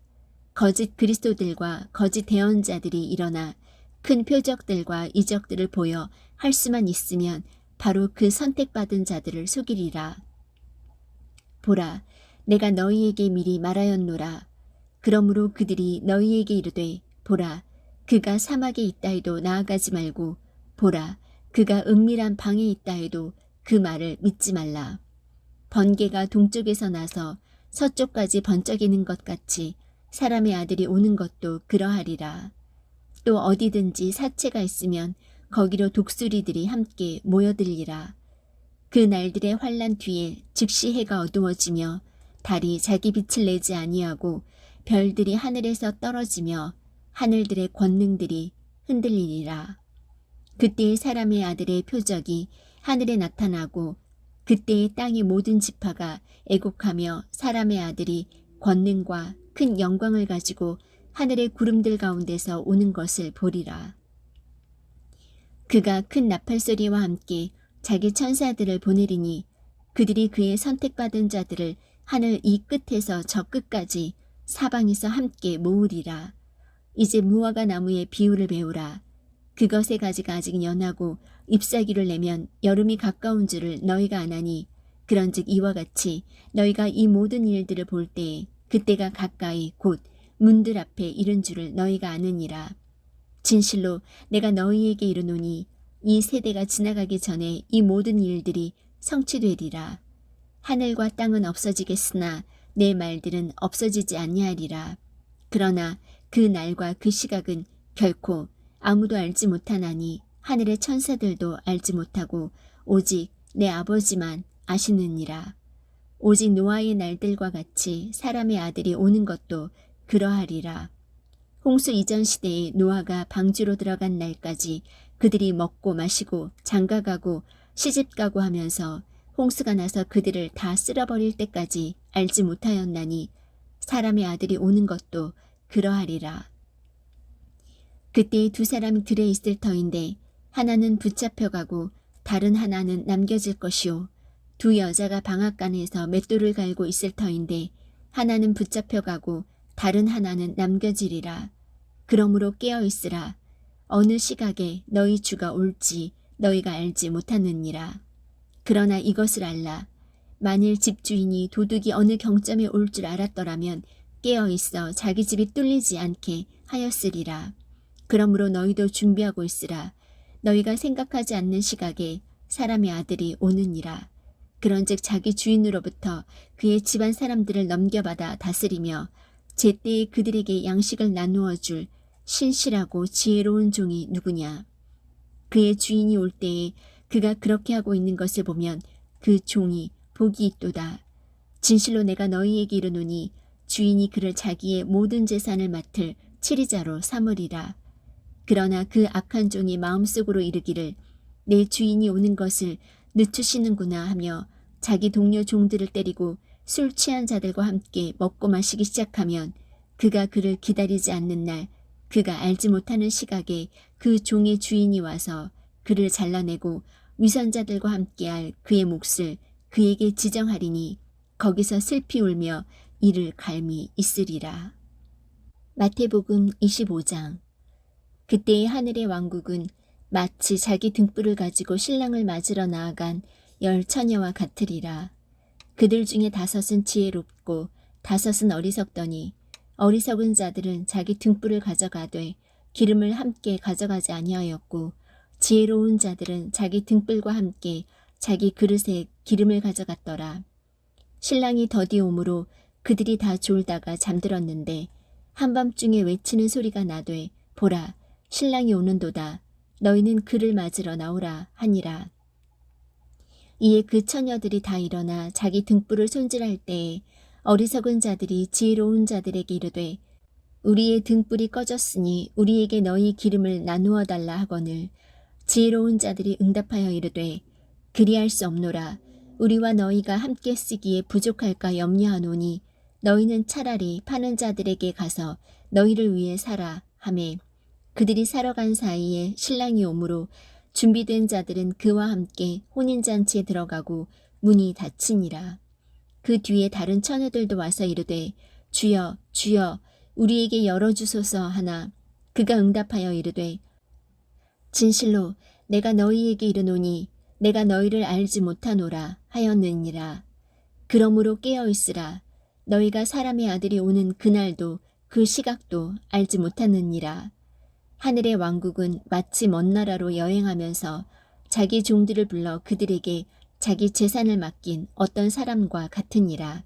거짓 그리스도들과 거짓 대언자들이 일어나 큰 표적들과 이적들을 보여 할 수만 있으면 바로 그 선택받은 자들을 속이리라. 보라 내가 너희에게 미리 말하였노라. 그러므로 그들이 너희에게 이르되 보라 그가 사막에 있다 해도 나아가지 말고 보라 그가 은밀한 방에 있다 해도 그 말을 믿지 말라. 번개가 동쪽에서 나서 서쪽까지 번쩍이는 것 같이 사람의 아들이 오는 것도 그러하리라. 또 어디든지 사체가 있으면 거기로 독수리들이 함께 모여들리라. 그 날들의 환난 뒤에 즉시 해가 어두워지며 달이 자기 빛을 내지 아니하고 별들이 하늘에서 떨어지며 하늘들의 권능들이 흔들리리라. 그때의 사람의 아들의 표적이 하늘에 나타나고 그때의 땅의 모든 지파가 애곡하며 사람의 아들이 권능과 큰 영광을 가지고 하늘의 구름들 가운데서 오는 것을 보리라. 그가 큰 나팔소리와 함께 자기 천사들을 보내리니 그들이 그의 선택받은 자들을 하늘 이 끝에서 저 끝까지 사방에서 함께 모으리라. 이제 무화과 나무의 비유를 배우라. 그것의 가지가 아직 연하고 잎사귀를 내면 여름이 가까운 줄을 너희가 아나니 그런즉 이와 같이 너희가 이 모든 일들을 볼 때에 그때가 가까이 곧 문들 앞에 이른 줄을 너희가 아느니라. 진실로 내가 너희에게 이르노니 이 세대가 지나가기 전에 이 모든 일들이 성취되리라. 하늘과 땅은 없어지겠으나 내 말들은 없어지지 아니하리라. 그러나 그 날과 그 시각은 결코 아무도 알지 못하나니 하늘의 천사들도 알지 못하고 오직 내 아버지만 아시느니라. 오직 노아의 날들과 같이 사람의 아들이 오는 것도 그러하리라. 홍수 이전 시대에 노아가 방주로 들어간 날까지 그들이 먹고 마시고 장가가고 시집가고 하면서 홍수가 나서 그들을 다 쓸어버릴 때까지 알지 못하였나니 사람의 아들이 오는 것도 그러하리라. 그때 두 사람이 들에 있을 터인데 하나는 붙잡혀가고 다른 하나는 남겨질 것이요. 두 여자가 방앗간에서 맷돌을 갈고 있을 터인데 하나는 붙잡혀가고 다른 하나는 남겨지리라. 그러므로 깨어있으라. 어느 시각에 너희 주가 올지 너희가 알지 못하느니라. 그러나 이것을 알라. 만일 집주인이 도둑이 어느 경점에 올 줄 알았더라면 깨어있어 자기 집이 뚫리지 않게 하였으리라. 그러므로 너희도 준비하고 있으라. 너희가 생각하지 않는 시각에 사람의 아들이 오느니라. 그런즉 자기 주인으로부터 그의 집안 사람들을 넘겨받아 다스리며 제때에 그들에게 양식을 나누어 줄 신실하고 지혜로운 종이 누구냐. 그의 주인이 올 때에 그가 그렇게 하고 있는 것을 보면 그 종이 복이 있도다. 진실로 내가 너희에게 이르노니 주인이 그를 자기의 모든 재산을 맡을 치리자로 삼으리라. 그러나 그 악한 종이 마음속으로 이르기를 내 주인이 오는 것을 늦추시는구나 하며 자기 동료 종들을 때리고 술 취한 자들과 함께 먹고 마시기 시작하면 그가 그를 기다리지 않는 날 그가 알지 못하는 시각에 그 종의 주인이 와서 그를 잘라내고 위선자들과 함께할 그의 몫을 그에게 지정하리니 거기서 슬피 울며 이를 갈미 있으리라. 마태복음 25장. 그때의 하늘의 왕국은 마치 자기 등불을 가지고 신랑을 맞으러 나아간 10 처녀와 같으리라. 그들 중에 5은 지혜롭고 5은 어리석더니 어리석은 자들은 자기 등불을 가져가되 기름을 함께 가져가지 아니하였고 지혜로운 자들은 자기 등불과 함께 자기 그릇에 기름을 가져갔더라. 신랑이 더디 오므로 그들이 다 졸다가 잠들었는데 한밤중에 외치는 소리가 나되 보라 신랑이 오는도다. 너희는 그를 맞으러 나오라 하니라. 이에 그 처녀들이 다 일어나 자기 등불을 손질할 때에 어리석은 자들이 지혜로운 자들에게 이르되 우리의 등불이 꺼졌으니 우리에게 너희 기름을 나누어 달라 하거늘 지혜로운 자들이 응답하여 이르되 그리할 수 없노라. 우리와 너희가 함께 쓰기에 부족할까 염려하노니 너희는 차라리 파는 자들에게 가서 너희를 위해 사라 하매 그들이 사러 간 사이에 신랑이 오므로 준비된 자들은 그와 함께 혼인잔치에 들어가고 문이 닫히니라. 그 뒤에 다른 처녀들도 와서 이르되 주여 주여 우리에게 열어주소서 하나 그가 응답하여 이르되 진실로 내가 너희에게 이르노니 내가 너희를 알지 못하노라 하였느니라. 그러므로 깨어있으라. 너희가 사람의 아들이 오는 그날도 그 시각도 알지 못하느니라. 하늘의 왕국은 마치 먼 나라로 여행하면서 자기 종들을 불러 그들에게 자기 재산을 맡긴 어떤 사람과 같으니라.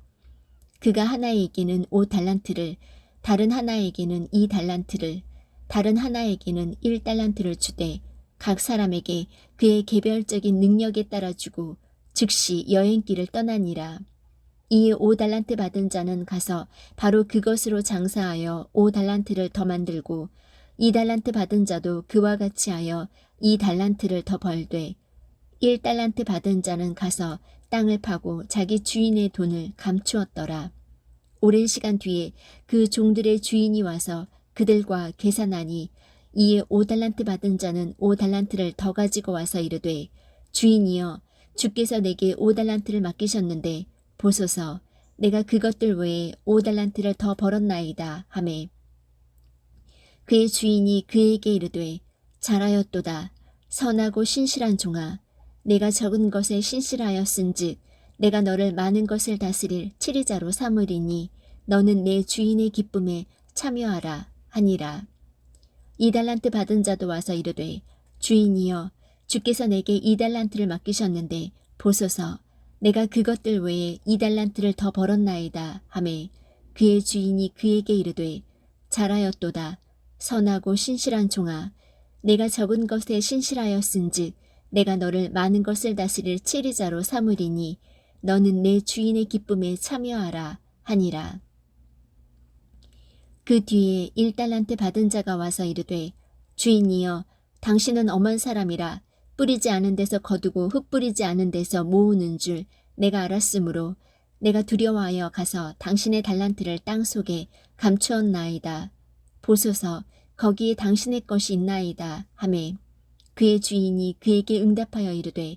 그가 하나에게는 5 달란트를 다른 하나에게는 2 달란트를 다른 하나에게는 1달란트를 주되 각 사람에게 그의 개별적인 능력에 따라 주고 즉시 여행길을 떠나니라. 이에 5달란트 받은 자는 가서 바로 그것으로 장사하여 5달란트를 더 만들고 2달란트 받은 자도 그와 같이 하여 2달란트를 더 벌되 1달란트 받은 자는 가서 땅을 파고 자기 주인의 돈을 감추었더라. 오랜 시간 뒤에 그 종들의 주인이 와서 그들과 계산하니 이에 5달란트 받은 자는 5달란트를 더 가지고 와서 이르되 주인이여 주께서 내게 5달란트를 맡기셨는데 보소서 내가 그것들 외에 5달란트를 더 벌었나이다 하매 그의 주인이 그에게 이르되 잘하였도다 선하고 신실한 종아 내가 적은 것에 신실하였은즉 내가 너를 많은 것을 다스릴 치리자로 삼으리니 너는 내 주인의 기쁨에 참여하라 하니라. 2달란트 받은 자도 와서 이르되 주인이여 주께서 내게 2달란트를 맡기셨는데 보소서 내가 그것들 외에 2달란트를 더 벌었나이다 하매 그의 주인이 그에게 이르되 잘하였도다 선하고 신실한 종아 내가 적은 것에 신실하였은즉 내가 너를 많은 것을 다스릴 치리자로 삼으리니 너는 내 주인의 기쁨에 참여하라 하니라. 그 뒤에 1달란트 받은 자가 와서 이르되 주인이여 당신은 엄한 사람이라 뿌리지 않은 데서 거두고 흙 뿌리지 않은 데서 모으는 줄 내가 알았으므로 내가 두려워하여 가서 당신의 달란트를 땅 속에 감추었나이다. 보소서 거기에 당신의 것이 있나이다 하매 그의 주인이 그에게 응답하여 이르되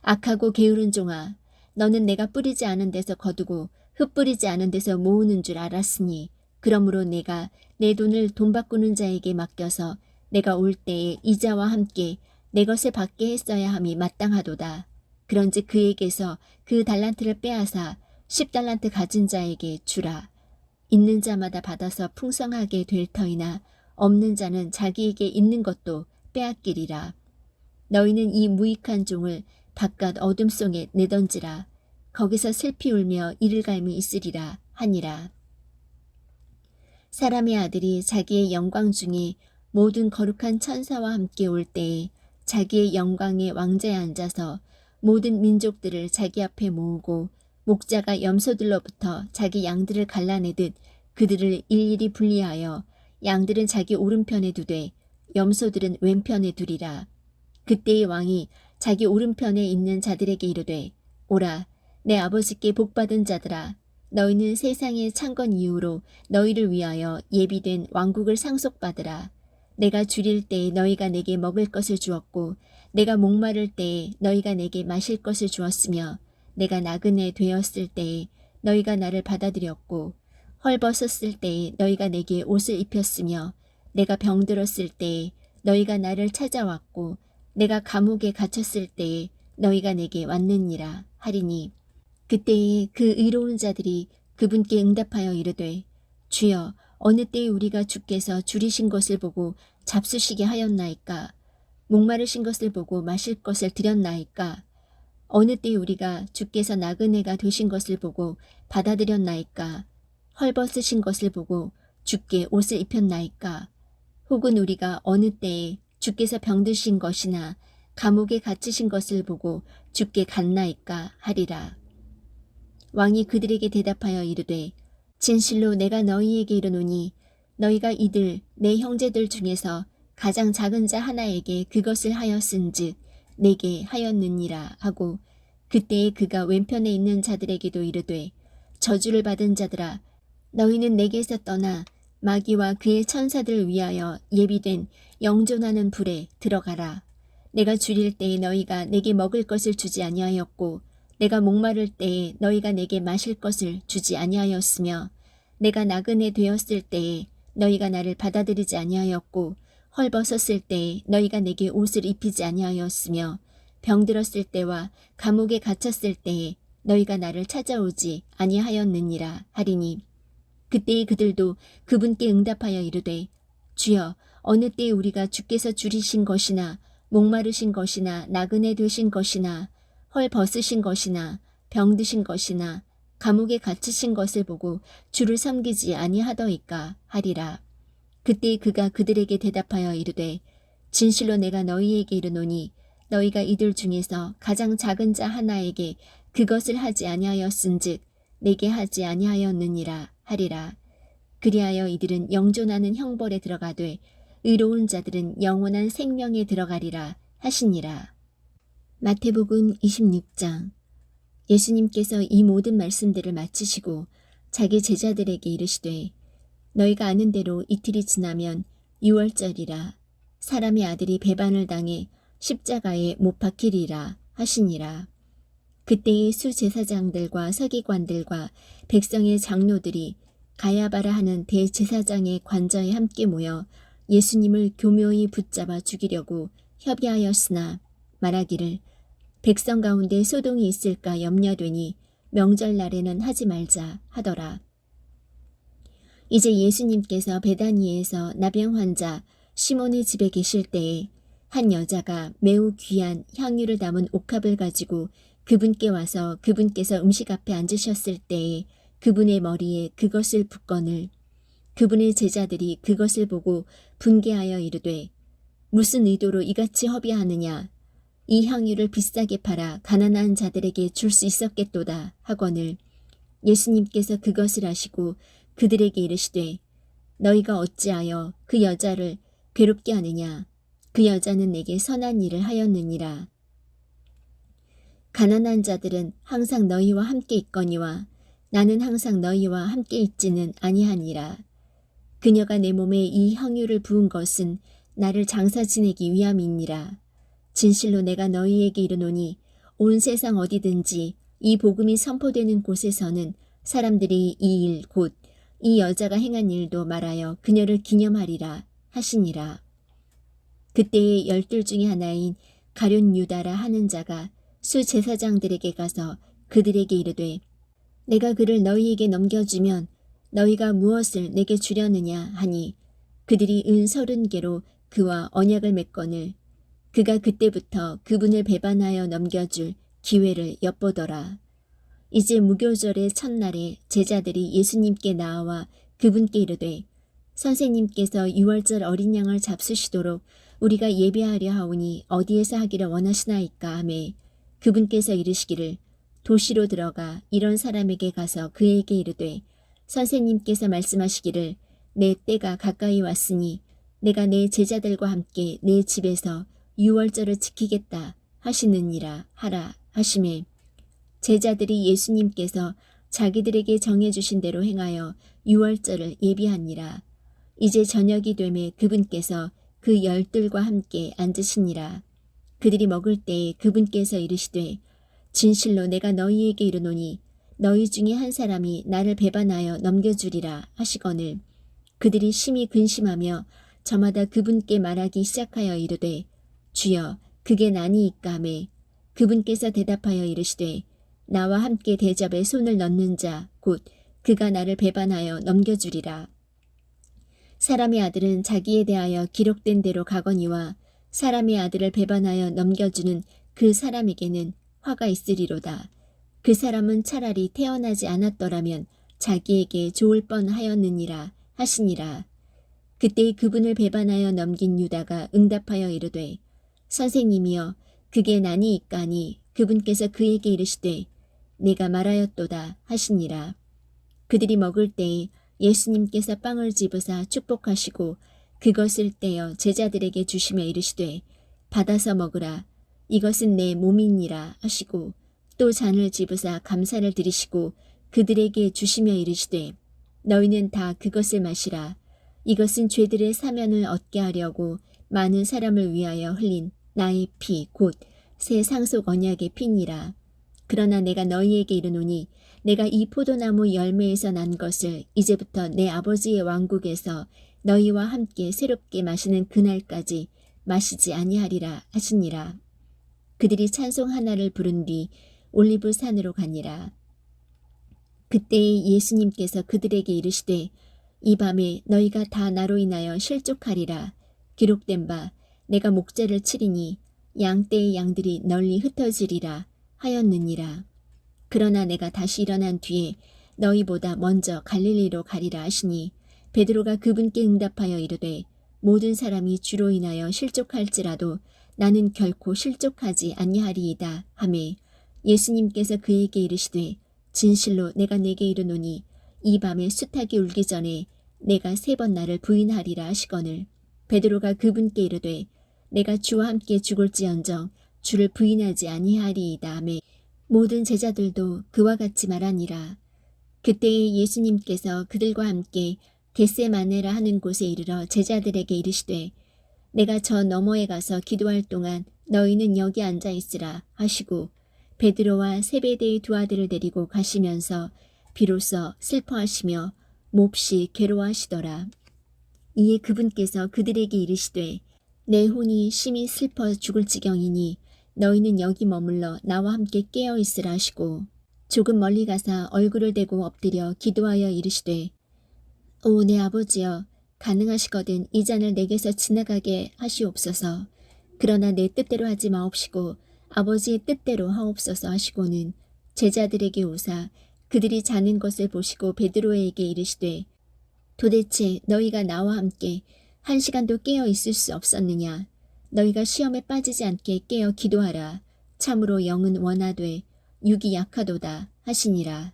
악하고 게으른 종아 너는 내가 뿌리지 않은 데서 거두고 흙 뿌리지 않은 데서 모으는 줄 알았으니 그러므로 내가 내 돈을 돈 바꾸는 자에게 맡겨서 내가 올 때에 이자와 함께 내 것을 받게 했어야 함이 마땅하도다. 그런즉 그에게서 그 달란트를 빼앗아 10달란트 가진 자에게 주라. 있는 자마다 받아서 풍성하게 될 터이나 없는 자는 자기에게 있는 것도 빼앗기리라. 너희는 이 무익한 종을 바깥 어둠 속에 내던지라. 거기서 슬피 울며 이를 갈미 있으리라 하니라. 사람의 아들이 자기의 영광 중에 모든 거룩한 천사와 함께 올 때에 자기의 영광의 왕자에 앉아서 모든 민족들을 자기 앞에 모으고 목자가 염소들로부터 자기 양들을 갈라내듯 그들을 일일이 분리하여 양들은 자기 오른편에 두되 염소들은 왼편에 두리라. 그때의 왕이 자기 오른편에 있는 자들에게 이르되 오라 내 아버지께 복받은 자들아 너희는 세상의 창건 이후로 너희를 위하여 예비된 왕국을 상속받으라. 내가 줄일 때에 너희가 내게 먹을 것을 주었고 내가 목마를 때에 너희가 내게 마실 것을 주었으며 내가 나그네 되었을 때에 너희가 나를 받아들였고 헐벗었을 때에 너희가 내게 옷을 입혔으며 내가 병들었을 때에 너희가 나를 찾아왔고 내가 감옥에 갇혔을 때에 너희가 내게 왔느니라 하리니 그때에 그 의로운 자들이 그분께 응답하여 이르되 주여 어느 때에 우리가 주께서 줄이신 것을 보고 잡수시게 하였나이까 목마르신 것을 보고 마실 것을 드렸나이까 어느 때에 우리가 주께서 나그네가 되신 것을 보고 받아들였나이까 헐벗으신 것을 보고 주께 옷을 입혔나이까 혹은 우리가 어느 때에 주께서 병드신 것이나 감옥에 갇히신 것을 보고 주께 갔나이까 하리라. 왕이 그들에게 대답하여 이르되 진실로 내가 너희에게 이르노니 너희가 이들 내 형제들 중에서 가장 작은 자 하나에게 그것을 하였은즉 내게 하였느니라 하고 그때에 그가 왼편에 있는 자들에게도 이르되 저주를 받은 자들아 너희는 내게서 떠나 마귀와 그의 천사들을 위하여 예비된 영존하는 불에 들어가라. 내가 줄일 때에 너희가 내게 먹을 것을 주지 아니하였고 내가 목마를 때에 너희가 내게 마실 것을 주지 아니하였으며 내가 나그네 되었을 때에 너희가 나를 받아들이지 아니하였고 헐벗었을 때에 너희가 내게 옷을 입히지 아니하였으며 병들었을 때와 감옥에 갇혔을 때에 너희가 나를 찾아오지 아니하였느니라 하리니 그때에 그들도 그분께 응답하여 이르되 주여 어느 때에 우리가 주께서 줄이신 것이나 목마르신 것이나 나그네 되신 것이나 헐 벗으신 것이나 병드신 것이나 감옥에 갇히신 것을 보고 주를 섬기지 아니하더이까 하리라. 그때 그가 그들에게 대답하여 이르되 진실로 내가 너희에게 이르노니 너희가 이들 중에서 가장 작은 자 하나에게 그것을 하지 아니하였은즉 내게 하지 아니하였느니라 하리라. 그리하여 이들은 영존하는 형벌에 들어가되 의로운 자들은 영원한 생명에 들어가리라 하시니라. 마태복음 26장. 예수님께서 이 모든 말씀들을 마치시고 자기 제자들에게 이르시되 너희가 아는 대로 이틀이 지나면 유월절이라 사람의 아들이 배반을 당해 십자가에 못 박히리라 하시니라. 그때의 수제사장들과 서기관들과 백성의 장로들이 가야바라 하는 대제사장의 관저에 함께 모여 예수님을 교묘히 붙잡아 죽이려고 협의하였으나 말하기를 백성 가운데 소동이 있을까 염려되니 명절날에는 하지 말자 하더라. 이제 예수님께서 베다니에서 나병 환자 시몬의 집에 계실 때에 한 여자가 매우 귀한 향유를 담은 옥합을 가지고 그분께 와서 그분께서 음식 앞에 앉으셨을 때에 그분의 머리에 그것을 붓거늘 그분의 제자들이 그것을 보고 분개하여 이르되 무슨 의도로 이같이 허비하느냐 이 향유를 비싸게 팔아 가난한 자들에게 줄 수 있었겠도다 하거늘 예수님께서 그것을 아시고 그들에게 이르시되 너희가 어찌하여 그 여자를 괴롭게 하느냐 그 여자는 내게 선한 일을 하였느니라. 가난한 자들은 항상 너희와 함께 있거니와 나는 항상 너희와 함께 있지는 아니하니라. 그녀가 내 몸에 이 향유를 부은 것은 나를 장사 지내기 위함이니라. 진실로 내가 너희에게 이르노니 온 세상 어디든지 이 복음이 선포되는 곳에서는 사람들이 이 일 곧 이 여자가 행한 일도 말하여 그녀를 기념하리라 하시니라. 그때의 12 중에 하나인 가룟 유다라 하는 자가 수제사장들에게 가서 그들에게 이르되 내가 그를 너희에게 넘겨주면 너희가 무엇을 내게 주려느냐 하니 그들이 은 30개로 그와 언약을 맺거늘 그가 그때부터 그분을 배반하여 넘겨줄 기회를 엿보더라. 이제 무교절의 첫날에 제자들이 예수님께 나와 그분께 이르되 선생님께서 유월절 어린 양을 잡수시도록 우리가 예배하려 하오니 어디에서 하기를 원하시나이까 하매 그분께서 이르시기를 도시로 들어가 이런 사람에게 가서 그에게 이르되 선생님께서 말씀하시기를 내 때가 가까이 왔으니 내가 내 제자들과 함께 내 집에서 유월절을 지키겠다 하시느니라 하라 하시매 제자들이 예수님께서 자기들에게 정해주신 대로 행하여 유월절을 예비하니라. 이제 저녁이 되매 그분께서 그 12과 함께 앉으시니라. 그들이 먹을 때에 그분께서 이르시되 진실로 내가 너희에게 이르노니 너희 중에 한 사람이 나를 배반하여 넘겨주리라 하시거늘 그들이 심히 근심하며 저마다 그분께 말하기 시작하여 이르되 주여 그게 나니이까 하매 그분께서 대답하여 이르시되 나와 함께 대접에 손을 넣는 자 곧 그가 나를 배반하여 넘겨주리라. 사람의 아들은 자기에 대하여 기록된 대로 가거니와 사람의 아들을 배반하여 넘겨주는 그 사람에게는 화가 있으리로다. 그 사람은 차라리 태어나지 않았더라면 자기에게 좋을 뻔하였느니라 하시니라. 그때 그분을 배반하여 넘긴 유다가 응답하여 이르되 선생님이여 그게 나니이까니 그분께서 그에게 이르시되 내가 말하였도다 하시니라. 그들이 먹을 때에 예수님께서 빵을 집으사 축복하시고 그것을 떼어 제자들에게 주시며 이르시되 받아서 먹으라 이것은 내 몸이니라 하시고 또 잔을 집으사 감사를 드리시고 그들에게 주시며 이르시되 너희는 다 그것을 마시라 이것은 죄들의 사면을 얻게 하려고 많은 사람을 위하여 흘린 나의 피 곧 새 상속 언약의 피니라. 그러나 내가 너희에게 이르노니 내가 이 포도나무 열매에서 난 것을 이제부터 내 아버지의 왕국에서 너희와 함께 새롭게 마시는 그날까지 마시지 아니하리라 하시니라. 그들이 찬송 하나를 부른 뒤 올리브 산으로 가니라. 그때에 예수님께서 그들에게 이르시되 이 밤에 너희가 다 나로 인하여 실족하리라. 기록된 바 내가 목자를 치리니 양떼의 양들이 널리 흩어지리라 하였느니라. 그러나 내가 다시 일어난 뒤에 너희보다 먼저 갈릴리로 가리라 하시니 베드로가 그분께 응답하여 이르되 모든 사람이 주로 인하여 실족할지라도 나는 결코 실족하지 아니하리이다 하매 예수님께서 그에게 이르시되 진실로 내가 네게 이르노니 이 밤에 수탉이 울기 전에 내가 3번 나를 부인하리라 하시거늘 베드로가 그분께 이르되 내가 주와 함께 죽을지언정 주를 부인하지 아니하리이다 하매 모든 제자들도 그와 같이 말하니라. 그때에 예수님께서 그들과 함께 겟세마네라 하는 곳에 이르러 제자들에게 이르시되 내가 저 너머에 가서 기도할 동안 너희는 여기 앉아 있으라 하시고 베드로와 세베대의 2 아들을 데리고 가시면서 비로소 슬퍼하시며 몹시 괴로워하시더라. 이에 그분께서 그들에게 이르시되 내 혼이 심히 슬퍼 죽을 지경이니 너희는 여기 머물러 나와 함께 깨어 있으라 하시고 조금 멀리 가사 얼굴을 대고 엎드려 기도하여 이르시되 오 내 아버지여 가능하시거든 이 잔을 내게서 지나가게 하시옵소서. 그러나 내 뜻대로 하지 마옵시고 아버지의 뜻대로 하옵소서 하시고는 제자들에게 오사 그들이 자는 것을 보시고 베드로에게 이르시되 도대체 너희가 나와 함께 1시간도 깨어 있을 수 없었느냐. 너희가 시험에 빠지지 않게 깨어 기도하라. 참으로 영은 원하되 육이 약하도다 하시니라.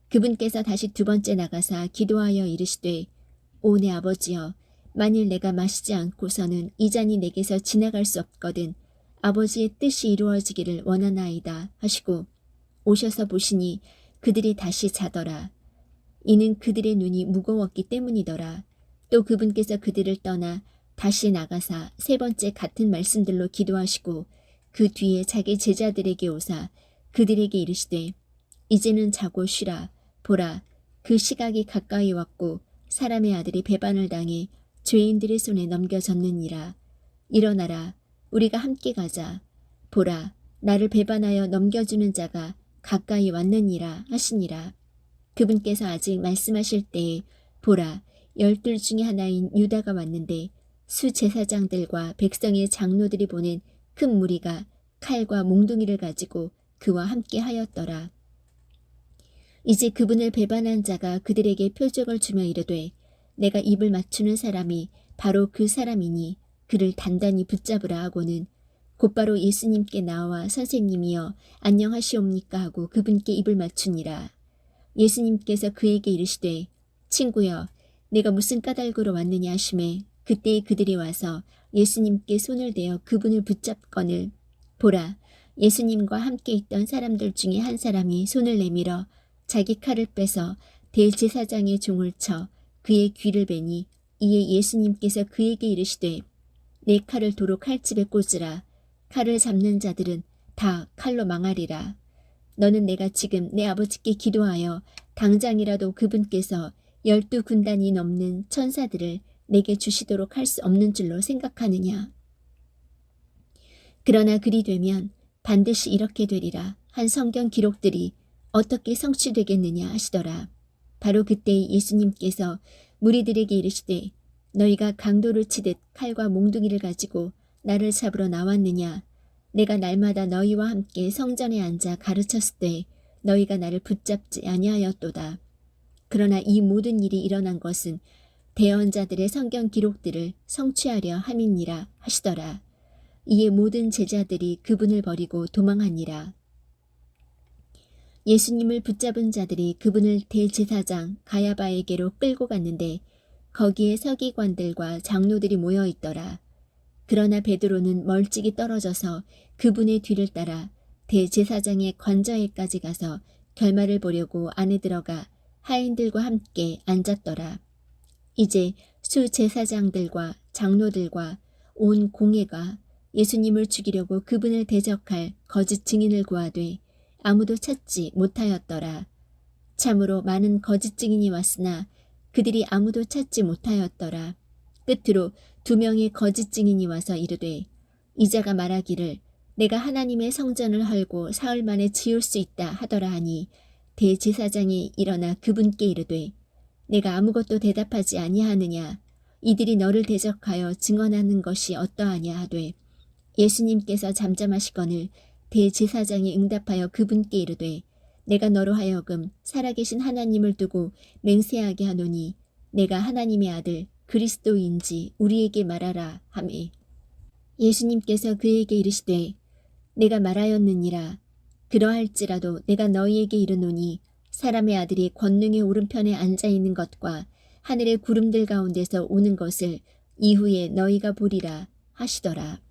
그분께서 다시 2번째 나가사 기도하여 이르시되 오 내 아버지여 만일 내가 마시지 않고서는 이 잔이 내게서 지나갈 수 없거든 아버지의 뜻이 이루어지기를 원하나이다 하시고 오셔서 보시니 그들이 다시 자더라. 이는 그들의 눈이 무거웠기 때문이더라. 또 그분께서 그들을 떠나 다시 나가사 3번째 같은 말씀들로 기도하시고 그 뒤에 자기 제자들에게 오사 그들에게 이르시되 이제는 자고 쉬라. 보라 그 시각이 가까이 왔고 사람의 아들이 배반을 당해 죄인들의 손에 넘겨졌느니라. 일어나라 우리가 함께 가자. 보라 나를 배반하여 넘겨주는 자가 가까이 왔느니라 하시니라. 그분께서 아직 말씀하실 때에 보라 12 중에 하나인 유다가 왔는데 수제사장들과 백성의 장로들이 보낸 큰 무리가 칼과 몽둥이를 가지고 그와 함께 하였더라. 이제 그분을 배반한 자가 그들에게 표적을 주며 이르되 내가 입을 맞추는 사람이 바로 그 사람이니 그를 단단히 붙잡으라 하고는 곧바로 예수님께 나와 선생님이여 안녕하시옵니까 하고 그분께 입을 맞추니라. 예수님께서 그에게 이르시되 친구여 내가 무슨 까닭으로 왔느냐 하시매 그때 그들이 와서 예수님께 손을 대어 그분을 붙잡거늘 보라 예수님과 함께 있던 사람들 중에 한 사람이 손을 내밀어 자기 칼을 빼서 대제사장의 종을 쳐 그의 귀를 베니 이에 예수님께서 그에게 이르시되 내 칼을 도로 칼집에 꽂으라. 칼을 잡는 자들은 다 칼로 망하리라. 너는 내가 지금 내 아버지께 기도하여 당장이라도 그분께서 12군단이 넘는 천사들을 내게 주시도록 할 수 없는 줄로 생각하느냐. 그러나 그리 되면 반드시 이렇게 되리라 한 성경 기록들이 어떻게 성취되겠느냐 하시더라. 바로 그때 예수님께서 무리들에게 이르시되 너희가 강도를 치듯 칼과 몽둥이를 가지고 나를 잡으러 나왔느냐. 내가 날마다 너희와 함께 성전에 앉아 가르쳤을 때 너희가 나를 붙잡지 아니하였도다. 그러나 이 모든 일이 일어난 것은 대언자들의 성경 기록들을 성취하려 함이니라 하시더라. 이에 모든 제자들이 그분을 버리고 도망하니라. 예수님을 붙잡은 자들이 그분을 대제사장 가야바에게로 끌고 갔는데 거기에 서기관들과 장로들이 모여 있더라. 그러나 베드로는 멀찍이 떨어져서 그분의 뒤를 따라 대제사장의 관저에까지 가서 결말을 보려고 안에 들어가 하인들과 함께 앉았더라. 이제 수제사장들과 장로들과 온 공회가 예수님을 죽이려고 그분을 대적할 거짓 증인을 구하되 아무도 찾지 못하였더라. 참으로 많은 거짓 증인이 왔으나 그들이 아무도 찾지 못하였더라. 끝으로 2명의 거짓 증인이 와서 이르되 이자가 말하기를 내가 하나님의 성전을 헐고 사흘 만에 지을 수 있다 하더라 하니 대제사장이 일어나 그분께 이르되 내가 아무것도 대답하지 아니하느냐. 이들이 너를 대적하여 증언하는 것이 어떠하냐 하되 예수님께서 잠잠하시거늘 대제사장이 응답하여 그분께 이르되 내가 너로 하여금 살아계신 하나님을 두고 맹세하게 하노니 내가 하나님의 아들 그리스도인지 우리에게 말하라 하매 예수님께서 그에게 이르시되 내가 말하였느니라. 그러할지라도 내가 너희에게 이르노니 사람의 아들이 권능의 오른편에 앉아있는 것과 하늘의 구름들 가운데서 오는 것을 이후에 너희가 보리라 하시더라.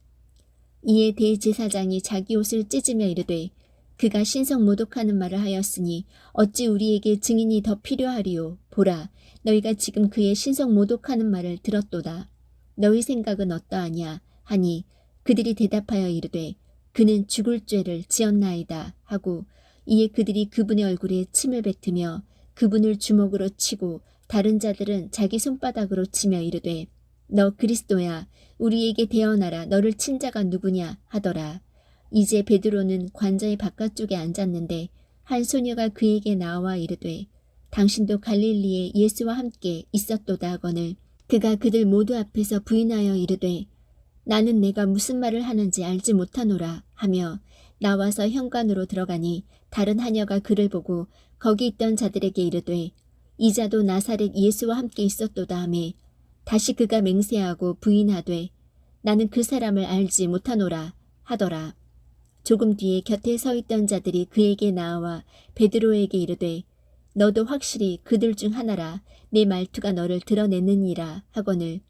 이에 대제사장이 자기 옷을 찢으며 이르되 그가 신성 모독하는 말을 하였으니 어찌 우리에게 증인이 더 필요하리요. 보라, 너희가 지금 그의 신성 모독하는 말을 들었도다. 너희 생각은 어떠하냐 하니 그들이 대답하여 이르되 그는 죽을 죄를 지었나이다 하고 이에 그들이 그분의 얼굴에 침을 뱉으며 그분을 주먹으로 치고 다른 자들은 자기 손바닥으로 치며 이르되 너 그리스도야 우리에게 대언하라. 너를 친 자가 누구냐 하더라. 이제 베드로는 관저의 바깥쪽에 앉았는데 한 소녀가 그에게 나와 이르되 당신도 갈릴리에 예수와 함께 있었도다 하거늘 그가 그들 모두 앞에서 부인하여 이르되 나는 내가 무슨 말을 하는지 알지 못하노라 하며 나와서 현관으로 들어가니 다른 하녀가 그를 보고 거기 있던 자들에게 이르되 이자도 나사렛 예수와 함께 있었도다 하매 다시 그가 맹세하고 부인하되 나는 그 사람을 알지 못하노라 하더라. 조금 뒤에 곁에 서 있던 자들이 그에게 나와 베드로에게 이르되 너도 확실히 그들 중 하나라. 내 말투가 너를 드러내느니라 하거늘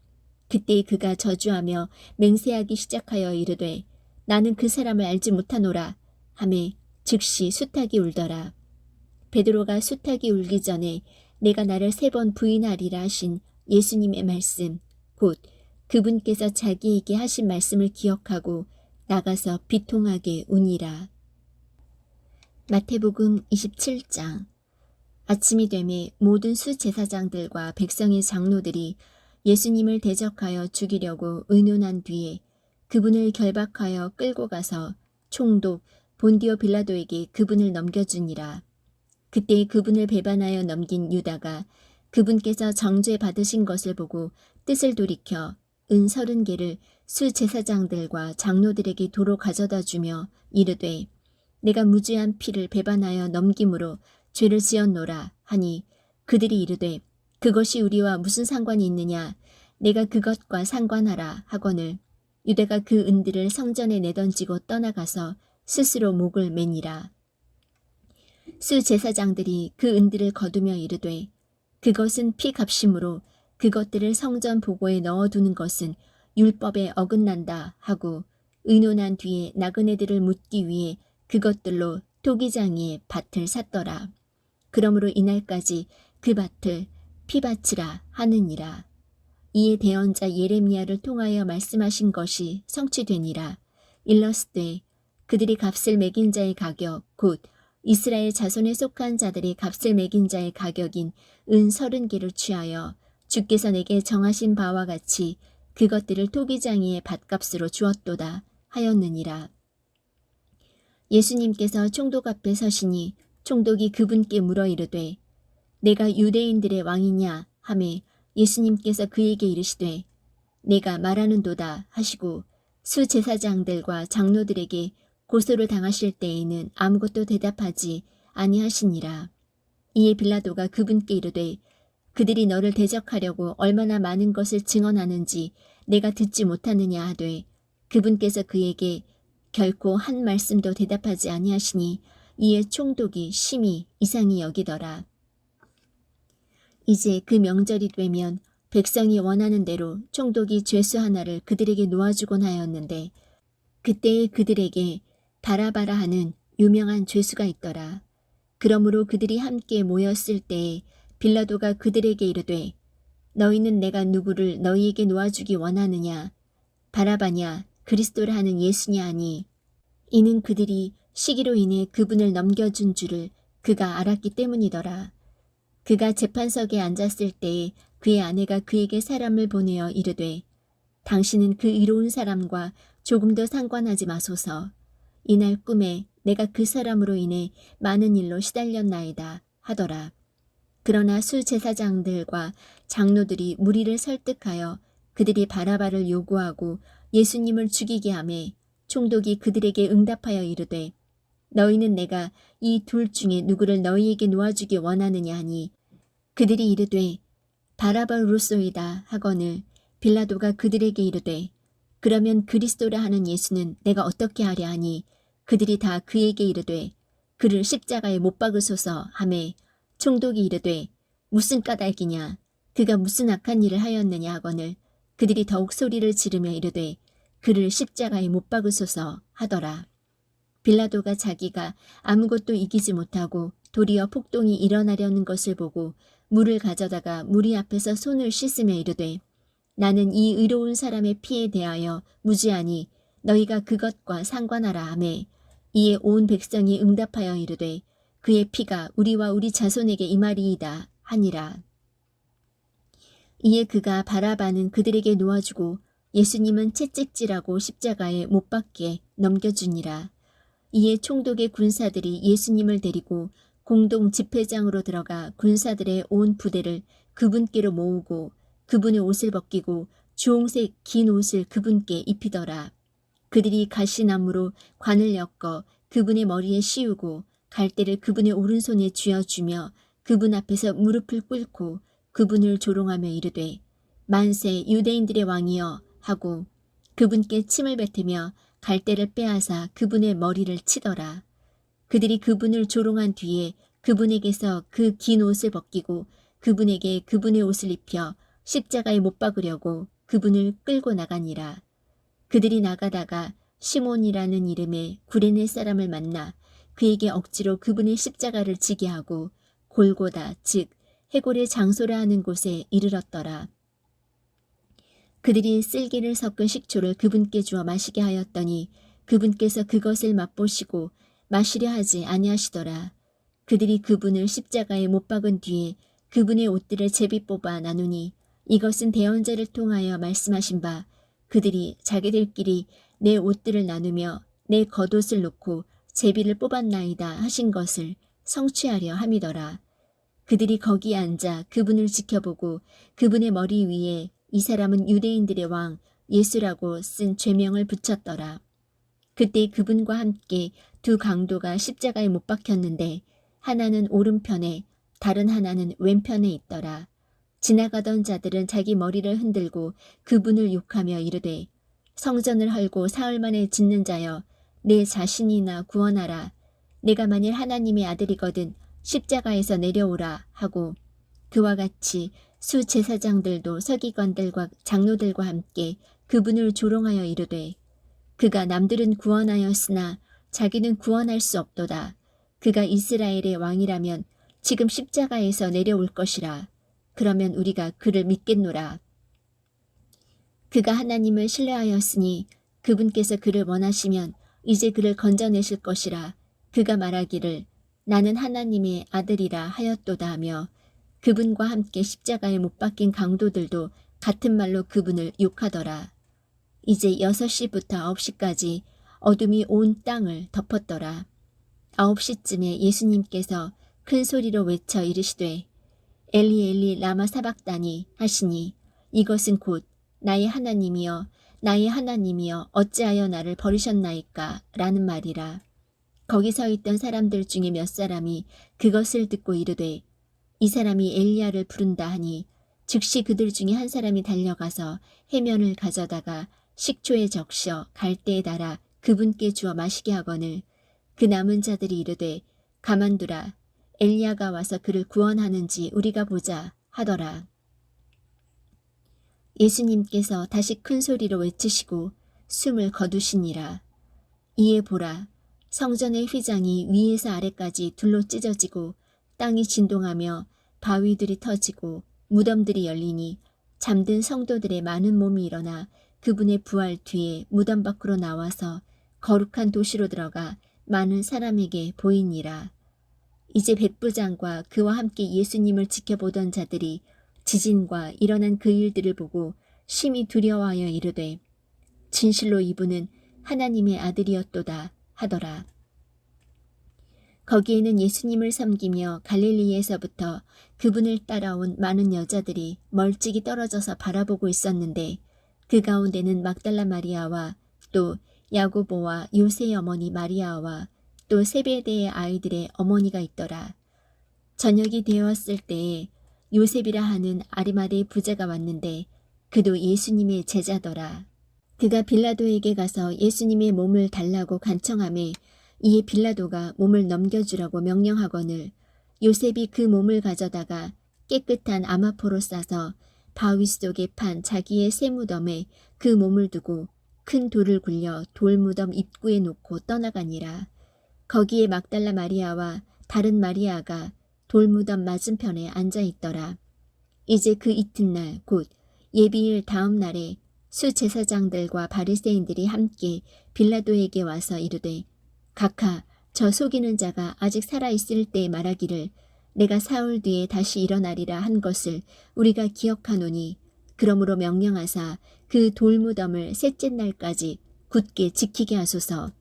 그때 그가 저주하며 맹세하기 시작하여 이르되 나는 그 사람을 알지 못하노라 하매 즉시 수탉이 울더라. 베드로가 수탉이 울기 전에 내가 나를 3번 부인하리라 하신 예수님의 말씀 곧 그분께서 자기에게 하신 말씀을 기억하고 나가서 비통하게 우니라. 마태복음 27장. 아침이 되매 모든 수제사장들과 백성의 장로들이 예수님을 대적하여 죽이려고 의논한 뒤에 그분을 결박하여 끌고 가서 총독 본디오 빌라도에게 그분을 넘겨주니라. 그때 그분을 배반하여 넘긴 유다가 그분께서 정죄 받으신 것을 보고 뜻을 돌이켜 은 30개를 수제사장들과 장로들에게 도로 가져다 주며 이르되 내가 무죄한 피를 배반하여 넘김으로 죄를 지었노라 하니 그들이 이르되 그것이 우리와 무슨 상관이 있느냐 내가 그것과 상관하라 하거늘 유다가 그 은들을 성전에 내던지고 떠나가서 스스로 목을 매니라. 수제사장들이 그 은들을 거두며 이르되 그것은 피값이므로 그것들을 성전 보고에 넣어두는 것은 율법에 어긋난다 하고 의논한 뒤에 나그네들을 묻기 위해 그것들로 토기장이의 밭을 샀더라. 그러므로 이날까지 그 밭을 피밭이라 하느니라. 이에 대언자 예레미야를 통하여 말씀하신 것이 성취되니라. 일러스되 그들이 값을 매긴 자의 가격 곧 이스라엘 자손에 속한 자들이 값을 매긴 자의 가격인 은 30개를 취하여 주께서 내게 정하신 바와 같이 그것들을 토기장이의 밭값으로 주었도다 하였느니라. 예수님께서 총독 앞에 서시니 총독이 그분께 물어 이르되 내가 유대인들의 왕이냐 하매 예수님께서 그에게 이르시되 내가 말하는도다 하시고 수제사장들과 장로들에게 고소를 당하실 때에는 아무것도 대답하지 아니하시니라. 이에 빌라도가 그분께 이르되 그들이 너를 대적하려고 얼마나 많은 것을 증언하는지 내가 듣지 못하느냐 하되 그분께서 그에게 결코 한 말씀도 대답하지 아니하시니 이에 총독이 심히 이상히 여기더라. 이제 그 명절이 되면 백성이 원하는 대로 총독이 죄수 하나를 그들에게 놓아주곤 하였는데 그때에 그들에게 바라바라 하는 유명한 죄수가 있더라. 그러므로 그들이 함께 모였을 때에 빌라도가 그들에게 이르되 너희는 내가 누구를 너희에게 놓아주기 원하느냐 바라바냐 그리스도라 하는 예수냐 하니 이는 그들이 시기로 인해 그분을 넘겨준 줄을 그가 알았기 때문이더라. 그가 재판석에 앉았을 때에 그의 아내가 그에게 사람을 보내어 이르되 당신은 그 의로운 사람과 조금 더 상관하지 마소서. 이날 꿈에 내가 그 사람으로 인해 많은 일로 시달렸나이다 하더라. 그러나 수제사장들과 장로들이 무리를 설득하여 그들이 바라바를 요구하고 예수님을 죽이게 하매 총독이 그들에게 응답하여 이르되 너희는 내가 이 둘 중에 누구를 너희에게 놓아주기 원하느냐 하니 그들이 이르되 바라바로소이다 하거늘 빌라도가 그들에게 이르되 그러면 그리스도라 하는 예수는 내가 어떻게 하랴 하니 그들이 다 그에게 이르되 그를 십자가에 못 박으소서 하매 총독이 이르되 무슨 까닭이냐 그가 무슨 악한 일을 하였느냐 하거늘 그들이 더욱 소리를 지르며 이르되 그를 십자가에 못 박으소서 하더라. 빌라도가 자기가 아무것도 이기지 못하고 도리어 폭동이 일어나려는 것을 보고 물을 가져다가 무리 앞에서 손을 씻으며 이르되 나는 이 의로운 사람의 피에 대하여 무죄하니 너희가 그것과 상관하라 하매 이에 온 백성이 응답하여 이르되 그의 피가 우리와 우리 자손에게 임하리이다 하니라. 이에 그가 바라바는 그들에게 놓아주고 예수님은 채찍질하고 십자가에 못 박게 넘겨주니라. 이에 총독의 군사들이 예수님을 데리고 공동 집회장으로 들어가 군사들의 온 부대를 그분께로 모으고 그분의 옷을 벗기고 주홍색 긴 옷을 그분께 입히더라. 그들이 가시나무로 관을 엮어 그분의 머리에 씌우고 갈대를 그분의 오른손에 쥐어주며 그분 앞에서 무릎을 꿇고 그분을 조롱하며 이르되 만세 유대인들의 왕이여 하고 그분께 침을 뱉으며 갈대를 빼앗아 그분의 머리를 치더라. 그들이 그분을 조롱한 뒤에 그분에게서 그 긴 옷을 벗기고 그분에게 그분의 옷을 입혀 십자가에 못 박으려고 그분을 끌고 나가니라. 그들이 나가다가 시몬이라는 이름의 구레네 사람을 만나 그에게 억지로 그분의 십자가를 지게 하고 골고다 즉 해골의 장소라 하는 곳에 이르렀더라. 그들이 쓸개를 섞은 식초를 그분께 주어 마시게 하였더니 그분께서 그것을 맛보시고 마시려 하지 아니하시더라. 그들이 그분을 십자가에 못 박은 뒤에 그분의 옷들을 제비 뽑아 나누니 이것은 대언자를 통하여 말씀하신 바 그들이 자기들끼리 내 옷들을 나누며 내 겉옷을 놓고 제비를 뽑았나이다 하신 것을 성취하려 함이더라. 그들이 거기에 앉아 그분을 지켜보고 그분의 머리 위에 이 사람은 유대인들의 왕 예수라고 쓴 죄명을 붙였더라. 그때 그분과 함께 두 강도가 십자가에 못 박혔는데 하나는 오른편에 다른 하나는 왼편에 있더라. 지나가던 자들은 자기 머리를 흔들고 그분을 욕하며 이르되 성전을 헐고 사흘 만에 짓는 자여 내 자신이나 구원하라. 내가 만일 하나님의 아들이거든 십자가에서 내려오라 하고 그와 같이 수제사장들도 서기관들과 장로들과 함께 그분을 조롱하여 이르되 그가 남들은 구원하였으나 자기는 구원할 수 없도다. 그가 이스라엘의 왕이라면 지금 십자가에서 내려올 것이라. 그러면 우리가 그를 믿겠노라. 그가 하나님을 신뢰하였으니 그분께서 그를 원하시면 이제 그를 건져내실 것이라. 그가 말하기를 나는 하나님의 아들이라 하였도다 하며 그분과 함께 십자가에 못 박힌 강도들도 같은 말로 그분을 욕하더라. 이제 6시부터 9시까지 어둠이 온 땅을 덮었더라. 9시쯤에 예수님께서 큰 소리로 외쳐 이르시되 엘리 엘리 라마 사박다니 하시니 이것은 곧 나의 하나님이여 나의 하나님이여 어찌하여 나를 버리셨나이까 라는 말이라. 거기 서 있던 사람들 중에 몇 사람이 그것을 듣고 이르되 이 사람이 엘리야를 부른다 하니 즉시 그들 중에 한 사람이 달려가서 해면을 가져다가 식초에 적셔 갈대에 달아 그분께 주어 마시게 하거늘 그 남은 자들이 이르되 가만두라 엘리야가 와서 그를 구원하는지 우리가 보자 하더라. 예수님께서 다시 큰 소리로 외치시고 숨을 거두시니라. 이에 보라 성전의 휘장이 위에서 아래까지 둘로 찢어지고 땅이 진동하며 바위들이 터지고 무덤들이 열리니 잠든 성도들의 많은 몸이 일어나 그분의 부활 뒤에 무덤 밖으로 나와서 거룩한 도시로 들어가 많은 사람에게 보이니라. 이제 백부장과 그와 함께 예수님을 지켜보던 자들이 지진과 일어난 그 일들을 보고 심히 두려워하여 이르되 진실로 이분은 하나님의 아들이었도다 하더라. 거기에는 예수님을 섬기며 갈릴리에서부터 그분을 따라온 많은 여자들이 멀찍이 떨어져서 바라보고 있었는데 그 가운데는 막달라 마리아와 또 야고보와 요새의 어머니 마리아와 또 세베대의 아이들의 어머니가 있더라. 저녁이 되었을 때에 요셉이라 하는 아리마대 부자가 왔는데 그도 예수님의 제자더라. 그가 빌라도에게 가서 예수님의 몸을 달라고 간청하매 이에 빌라도가 몸을 넘겨주라고 명령하거늘 요셉이 그 몸을 가져다가 깨끗한 아마포로 싸서 바위 속에 판 자기의 쇠무덤에 그 몸을 두고 큰 돌을 굴려 돌무덤 입구에 놓고 떠나가니라. 거기에 막달라 마리아와 다른 마리아가 돌무덤 맞은편에 앉아있더라. 이제 그 이튿날 곧 예비일 다음 날에 수제사장들과 바리새인들이 함께 빌라도에게 와서 이르되 각하 저 속이는 자가 아직 살아있을 때 말하기를 내가 사흘 뒤에 다시 일어나리라 한 것을 우리가 기억하노니 그러므로 명령하사 그 돌무덤을 셋째 날까지 굳게 지키게 하소서.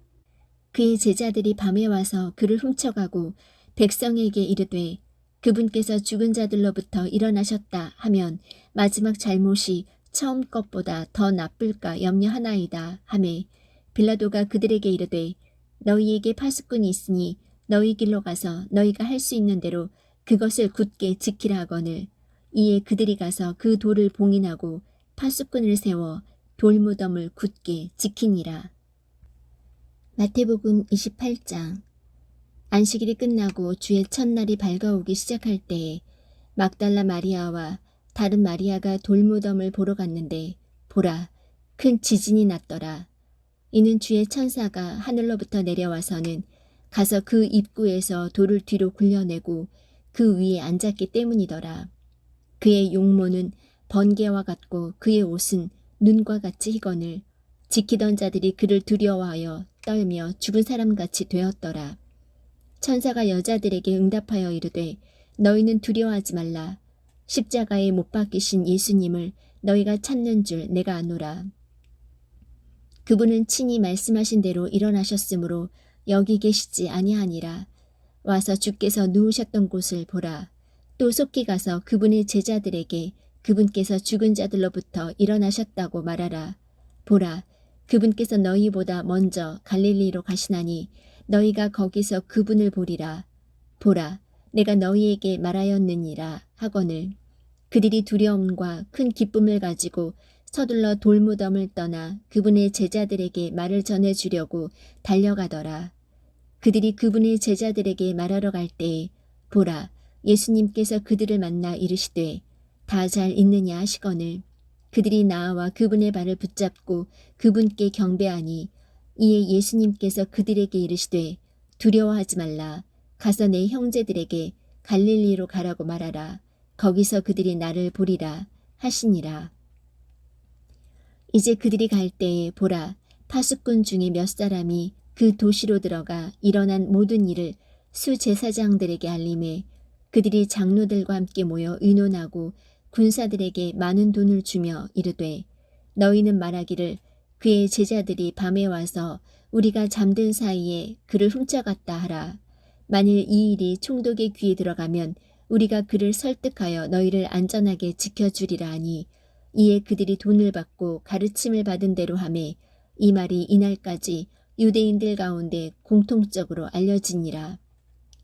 그의 제자들이 밤에 와서 그를 훔쳐가고 백성에게 이르되 그분께서 죽은 자들로부터 일어나셨다 하면 마지막 잘못이 처음 것보다 더 나쁠까 염려하나이다 하매 빌라도가 그들에게 이르되 너희에게 파수꾼이 있으니 너희 길로 가서 너희가 할 수 있는 대로 그것을 굳게 지키라 하거늘 이에 그들이 가서 그 돌을 봉인하고 파수꾼을 세워 돌무덤을 굳게 지키니라. 마태복음 28장. 안식일이 끝나고 주의 첫날이 밝아오기 시작할 때에 막달라 마리아와 다른 마리아가 돌무덤을 보러 갔는데 보라 큰 지진이 났더라. 이는 주의 천사가 하늘로부터 내려와서는 가서 그 입구에서 돌을 뒤로 굴려내고 그 위에 앉았기 때문이더라. 그의 용모는 번개와 같고 그의 옷은 눈과 같이 희거늘 지키던 자들이 그를 두려워하여 떨며 죽은 사람같이 되었더라. 천사가 여자들에게 응답하여 이르되 너희는 두려워하지 말라. 십자가에 못 박히신 예수님을 너희가 찾는 줄 내가 아노라. 그분은 친히 말씀하신 대로 일어나셨으므로 여기 계시지 아니하니라. 와서 주께서 누우셨던 곳을 보라. 또 속히 가서 그분의 제자들에게 그분께서 죽은 자들로부터 일어나셨다고 말하라. 보라, 그분께서 너희보다 먼저 갈릴리로 가시나니 너희가 거기서 그분을 보리라. 보라, 내가 너희에게 말하였느니라 하거늘 그들이 두려움과 큰 기쁨을 가지고 서둘러 돌무덤을 떠나 그분의 제자들에게 말을 전해주려고 달려가더라. 그들이 그분의 제자들에게 말하러 갈 때에 보라, 예수님께서 그들을 만나 이르시되 다 잘 있느냐 하시거늘 그들이 나와 그분의 발을 붙잡고 그분께 경배하니 이에 예수님께서 그들에게 이르시되 두려워하지 말라. 가서 내 형제들에게 갈릴리로 가라고 말하라. 거기서 그들이 나를 보리라 하시니라. 이제 그들이 갈 때에 보라, 파수꾼 중에 몇 사람이 그 도시로 들어가 일어난 모든 일을 수제사장들에게 알림해 그들이 장로들과 함께 모여 의논하고 군사들에게 많은 돈을 주며 이르되 너희는 말하기를 그의 제자들이 밤에 와서 우리가 잠든 사이에 그를 훔쳐갔다 하라. 만일 이 일이 총독의 귀에 들어가면 우리가 그를 설득하여 너희를 안전하게 지켜주리라 하니 이에 그들이 돈을 받고 가르침을 받은 대로 하매 이 말이 이날까지 유대인들 가운데 공통적으로 알려지니라.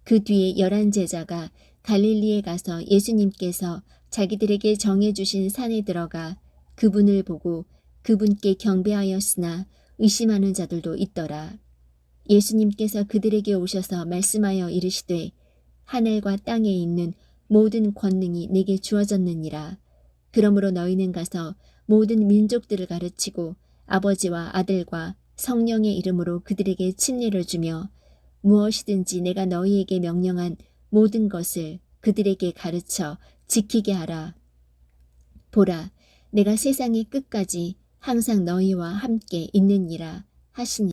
그 뒤에 11 제자가 갈릴리에 가서 예수님께서 자기들에게 정해주신 산에 들어가 그분을 보고 그분께 경배하였으나 의심하는 자들도 있더라. 예수님께서 그들에게 오셔서 말씀하여 이르시되 하늘과 땅에 있는 모든 권능이 내게 주어졌느니라. 그러므로 너희는 가서 모든 민족들을 가르치고 아버지와 아들과 성령의 이름으로 그들에게 침례를 주며 무엇이든지 내가 너희에게 명령한 모든 것을 그들에게 가르쳐 지키게 하라. 보라, 내가 세상의 끝까지 항상 너희와 함께 있느니라 하시니